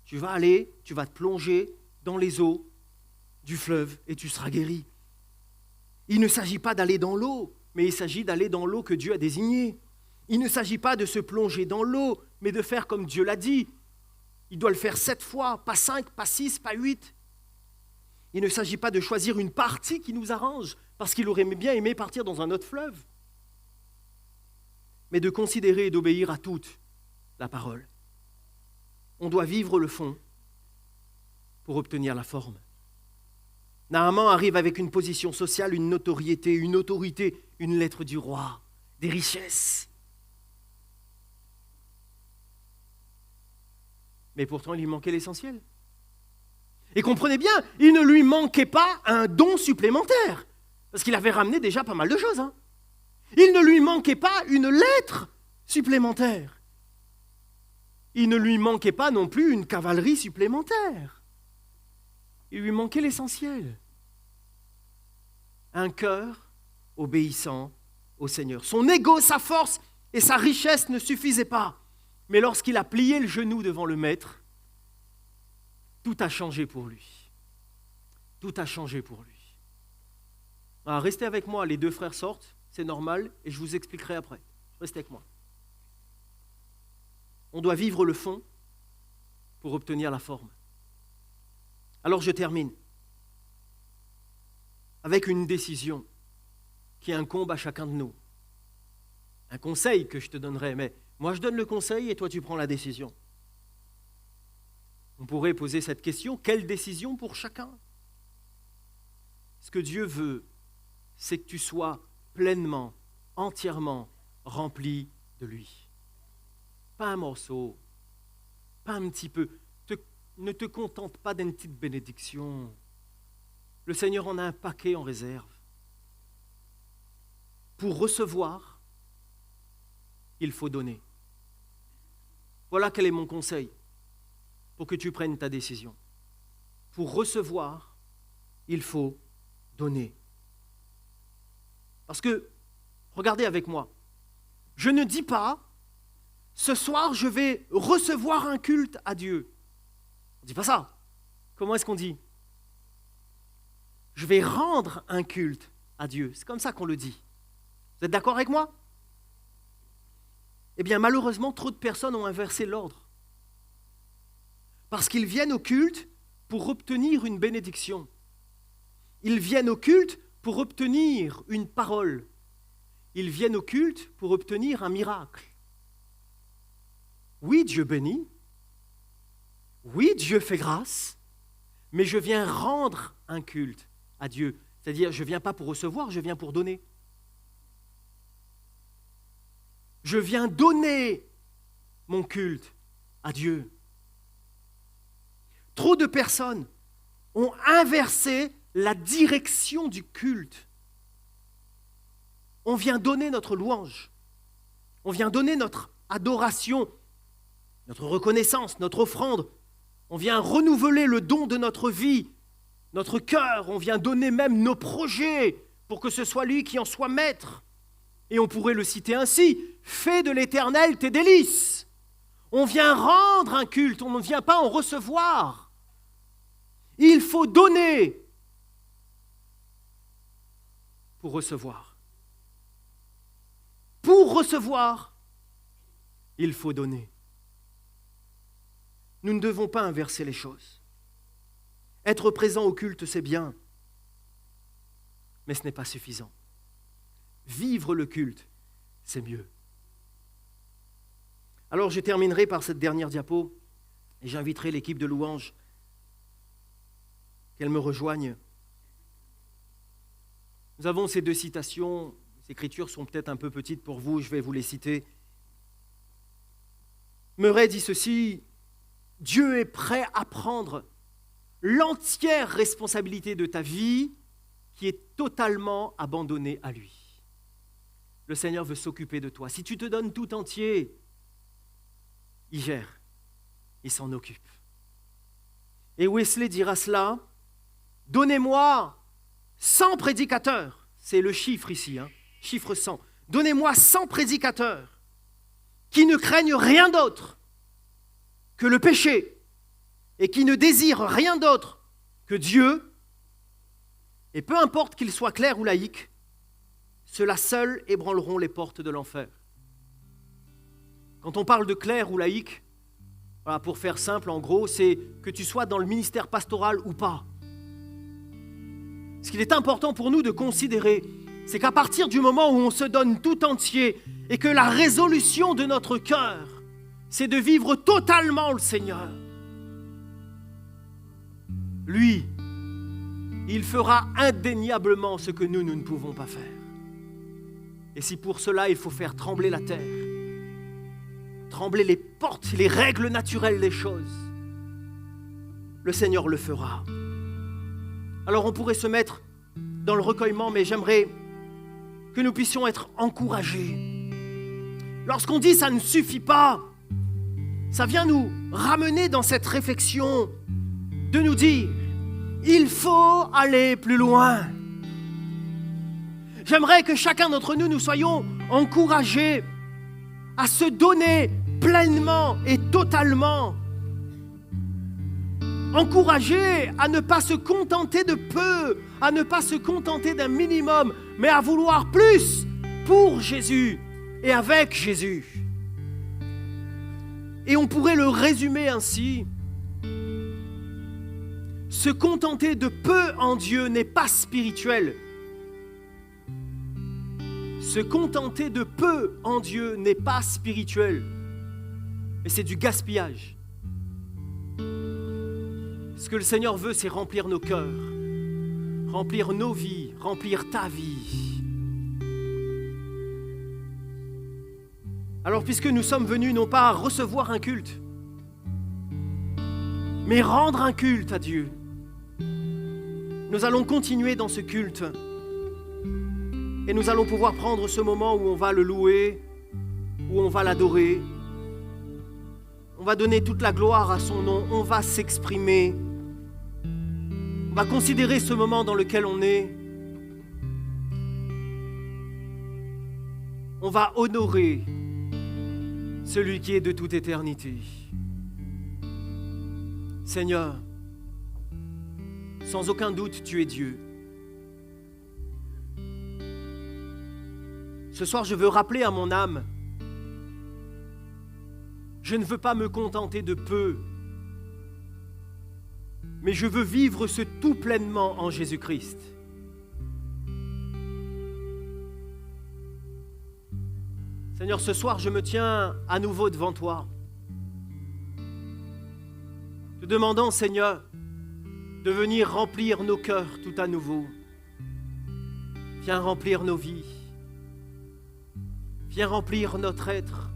Tu vas aller, tu vas te plonger dans les eaux du fleuve et tu seras guéri. Il ne s'agit pas d'aller dans l'eau, mais il s'agit d'aller dans l'eau que Dieu a désignée. Il ne s'agit pas de se plonger dans l'eau, mais de faire comme Dieu l'a dit. Il doit le faire 7 fois, pas 5, pas 6, pas 8. Il ne s'agit pas de choisir une partie qui nous arrange, parce qu'il aurait bien aimé partir dans un autre fleuve, mais de considérer et d'obéir à toute la parole. On doit vivre le fond pour obtenir la forme. Naaman arrive avec une position sociale, une notoriété, une autorité, une lettre du roi, des richesses. Mais pourtant, il lui manquait l'essentiel. Et comprenez bien, il ne lui manquait pas un don supplémentaire, parce qu'il avait ramené déjà pas mal de choses. Hein. Il ne lui manquait pas une lettre supplémentaire. Il ne lui manquait pas non plus une cavalerie supplémentaire. Il lui manquait l'essentiel. Un cœur obéissant au Seigneur. Son ego, sa force et sa richesse ne suffisaient pas. Mais lorsqu'il a plié le genou devant le Maître, tout a changé pour lui. Tout a changé pour lui. Alors, restez avec moi, les deux frères sortent, c'est normal, et je vous expliquerai après. Restez avec moi. On doit vivre le fond pour obtenir la forme. Alors je termine avec une décision qui incombe à chacun de nous. Un conseil que je te donnerai, mais moi je donne le conseil et toi tu prends la décision. On pourrait poser cette question, quelle décision pour chacun? Ce que Dieu veut, c'est que tu sois pleinement, entièrement rempli de lui. Pas un morceau, pas un petit peu. Ne te contente pas d'une petite bénédiction. Le Seigneur en a un paquet en réserve. Pour recevoir, il faut donner. Voilà quel est mon conseil pour que tu prennes ta décision. Pour recevoir, il faut donner. Parce que, regardez avec moi, je ne dis pas, ce soir je vais recevoir un culte à Dieu. On ne dit pas ça. Comment est-ce qu'on dit? Je vais rendre un culte à Dieu. C'est comme ça qu'on le dit. Vous êtes d'accord avec moi? Eh bien, malheureusement, trop de personnes ont inversé l'ordre. Parce qu'ils viennent au culte pour obtenir une bénédiction. Ils viennent au culte pour obtenir une parole. Ils viennent au culte pour obtenir un miracle. Oui, Dieu bénit. Oui, Dieu fait grâce. Mais je viens rendre un culte à Dieu. C'est-à-dire, je ne viens pas pour recevoir, je viens pour donner. Je viens donner mon culte à Dieu. Trop de personnes ont inversé la direction du culte. On vient donner notre louange. On vient donner notre adoration, notre reconnaissance, notre offrande. On vient renouveler le don de notre vie, notre cœur. On vient donner même nos projets pour que ce soit lui qui en soit maître. Et on pourrait le citer ainsi, « Fais de l'Éternel tes délices ». On vient rendre un culte, on ne vient pas en recevoir. Il faut donner pour recevoir. Pour recevoir, il faut donner. Nous ne devons pas inverser les choses. Être présent au culte, c'est bien, mais ce n'est pas suffisant. Vivre le culte, c'est mieux. Alors je terminerai par cette dernière diapo et j'inviterai l'équipe de louange qu'elle me rejoigne. Nous avons ces deux citations, les écritures sont peut-être un peu petites pour vous, je vais vous les citer. Murray dit ceci, « Dieu est prêt à prendre l'entière responsabilité de ta vie qui est totalement abandonnée à lui. » Le Seigneur veut s'occuper de toi. Si tu te donnes tout entier, il gère, il s'en occupe. Et Wesley dira cela, « Donnez-moi 100 prédicateurs. » C'est le chiffre ici, chiffre 100. « Donnez-moi 100 prédicateurs qui ne craignent rien d'autre que le péché et qui ne désirent rien d'autre que Dieu, et peu importe qu'ils soient clercs ou laïcs, ceux-là seuls ébranleront les portes de l'enfer. » Quand on parle de clerc ou laïc, voilà, pour faire simple, en gros, c'est que tu sois dans le ministère pastoral ou pas. Ce qu'il est important pour nous de considérer, c'est qu'à partir du moment où on se donne tout entier et que la résolution de notre cœur, c'est de vivre totalement le Seigneur, lui, il fera indéniablement ce que nous ne pouvons pas faire. Et si pour cela, il faut faire trembler la terre, trembler les portes, les règles naturelles des choses, le Seigneur le fera. Alors on pourrait se mettre dans le recueillement, mais j'aimerais que nous puissions être encouragés. Lorsqu'on dit ça ne suffit pas, ça vient nous ramener dans cette réflexion de nous dire, il faut aller plus loin. J'aimerais que chacun d'entre nous, nous soyons encouragés à se donner pleinement et totalement. Encouragés à ne pas se contenter de peu, à ne pas se contenter d'un minimum, mais à vouloir plus pour Jésus et avec Jésus. Et on pourrait le résumer ainsi. Se contenter de peu en Dieu n'est pas spirituel. Se contenter de peu en Dieu n'est pas spirituel, mais c'est du gaspillage. Ce que le Seigneur veut, c'est remplir nos cœurs, remplir nos vies, remplir ta vie. Alors, puisque nous sommes venus non pas recevoir un culte, mais rendre un culte à Dieu, nous allons continuer dans ce culte. Et nous allons pouvoir prendre ce moment où on va le louer, où on va l'adorer. On va donner toute la gloire à son nom, on va s'exprimer. On va considérer ce moment dans lequel on est. On va honorer celui qui est de toute éternité. Seigneur, sans aucun doute, tu es Dieu. Ce soir, je veux rappeler à mon âme, je ne veux pas me contenter de peu, mais je veux vivre ce tout pleinement en Jésus-Christ. Seigneur, ce soir, je me tiens à nouveau devant toi, te demandant, Seigneur, de venir remplir nos cœurs tout à nouveau. Viens remplir nos vies. Viens remplir notre être.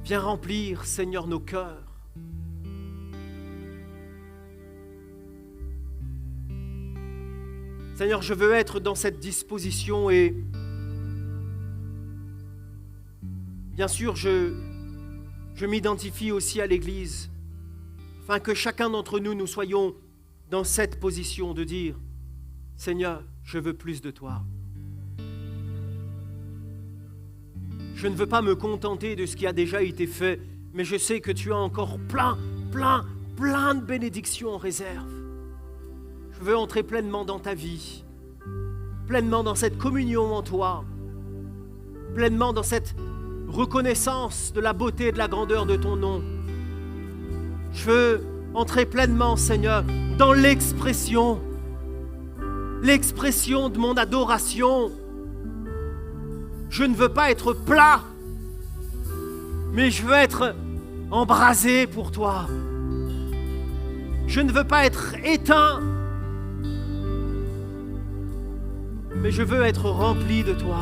Viens remplir, Seigneur, nos cœurs. Seigneur, je veux être dans cette disposition et bien sûr, je m'identifie aussi à l'Église afin que chacun d'entre nous, nous soyons dans cette position de dire « Seigneur, je veux plus de toi. Je ne veux pas me contenter de ce qui a déjà été fait, mais je sais que tu as encore plein de bénédictions en réserve. Je veux entrer pleinement dans ta vie, pleinement dans cette communion en toi, pleinement dans cette reconnaissance de la beauté et de la grandeur de ton nom. Je veux entrer pleinement, Seigneur, dans l'expression de mon adoration. Je ne veux pas être plat, mais je veux être embrasé pour toi. Je ne veux pas être éteint, mais je veux être rempli de toi.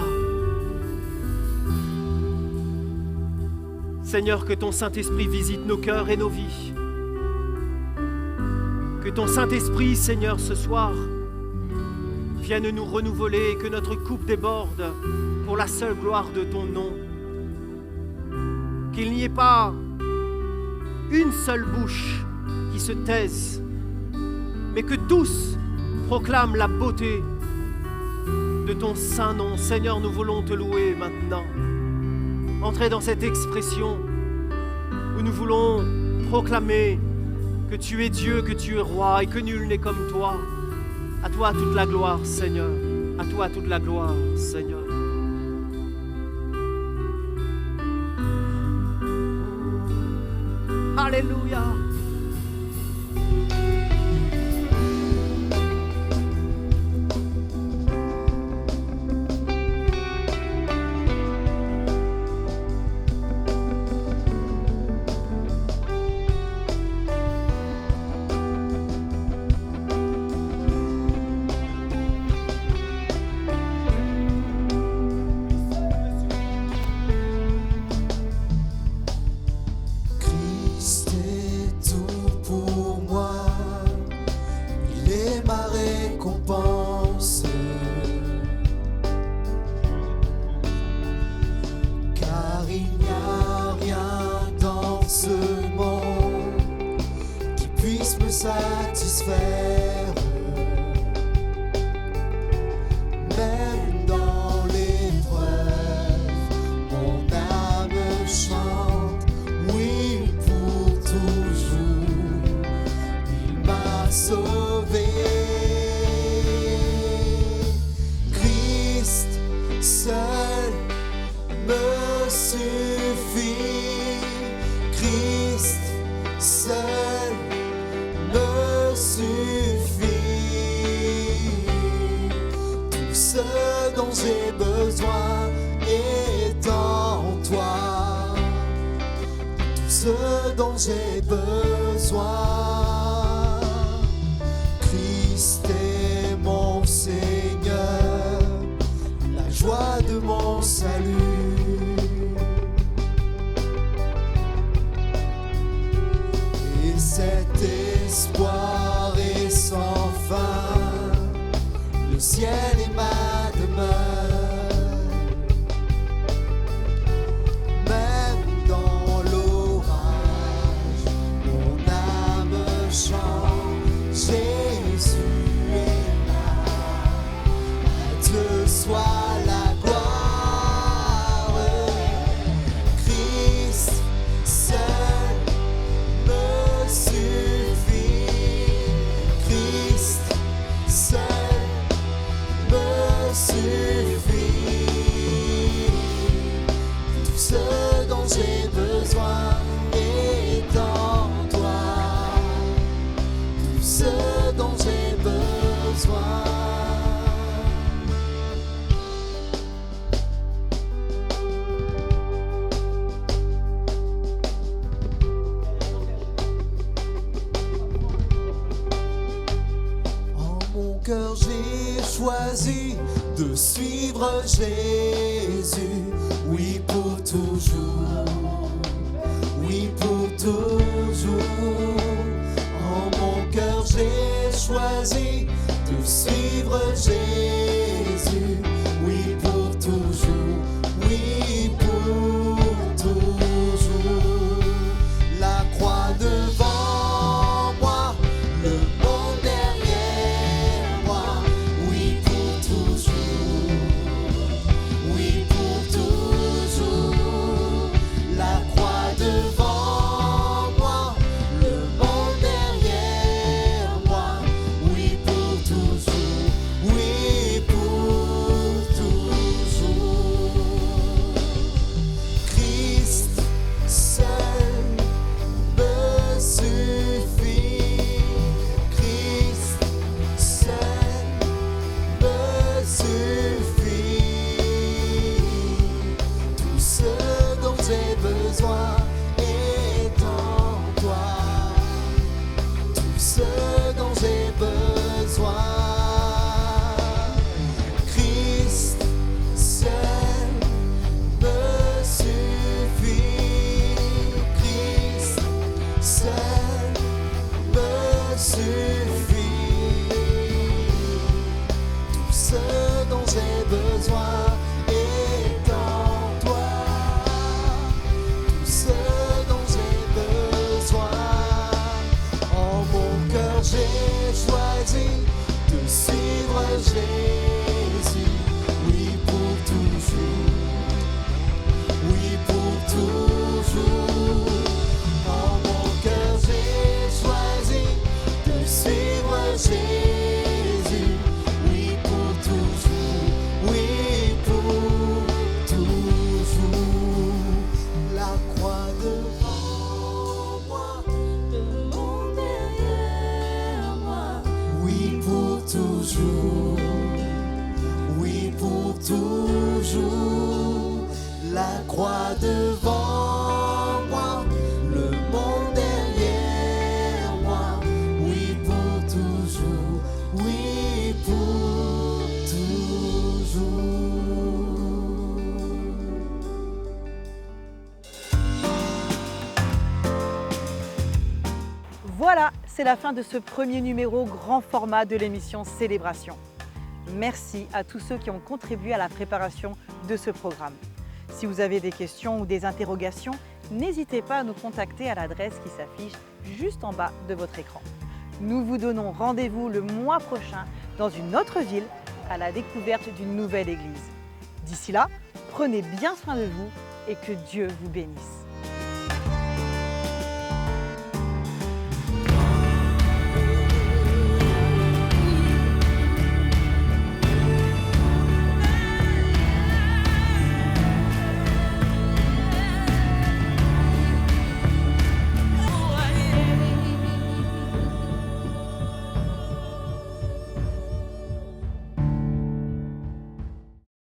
Seigneur, que ton Saint-Esprit visite nos cœurs et nos vies. Que ton Saint-Esprit, Seigneur, ce soir, vienne nous renouveler, que notre coupe déborde pour la seule gloire de ton nom. Qu'il n'y ait pas une seule bouche qui se taise, mais que tous proclament la beauté de ton saint nom. Seigneur, nous voulons te louer maintenant. Entrez dans cette expression où nous voulons proclamer que tu es Dieu, que tu es roi et que nul n'est comme toi. À toi toute la gloire, Seigneur. À toi toute la gloire, Seigneur. Alléluia. Satisfaire, même dans l'épreuve, mon âme chante, oui pour toujours, il m'a sauvé. Christ seul me suffit, Christ seul me suffit. Tout ce dont j'ai besoin est en toi. Tout ce dont j'ai besoin. Christ est mon Seigneur, la joie de mon salut. Et cet espoir est sans fin, le ciel est ma demeure. Même dans l'orage, mon âme chante, Jésus est là. À Dieu soit la gloire. Christ seul me suffit. Christ seul me suffit. Tout ce dont j'ai besoin est en toi. Tout ce dont j'ai besoin. En mon cœur j'ai choisi de suivre Jésus, oui pour toujours, oui pour toujours. En mon cœur j'ai choisi de suivre Jésus. suffit. Tout ce dont j'ai besoin est en toi. Tout ce dont j'ai besoin. En mon cœur j'ai choisi de suivre Jésus. Oui pour toujours. Oui pour toujours. En mon cœur j'ai choisi de suivre Jésus. Oui pour toujours. Oui pour toujours. La croix devant moi, Le monde derrière moi. oui pour toujours. Oui pour toujours. La croix devant moi, le monde derrière moi. Oui pour toujours. Oui pour toujours. Voilà, c'est la fin de ce premier numéro grand format de l'émission Célébration. Merci à tous ceux qui ont contribué à la préparation de ce programme. Si vous avez des questions ou des interrogations, n'hésitez pas à nous contacter à l'adresse qui s'affiche juste en bas de votre écran. Nous vous donnons rendez-vous le mois prochain dans une autre ville à la découverte d'une nouvelle église. D'ici là, prenez bien soin de vous et que Dieu vous bénisse.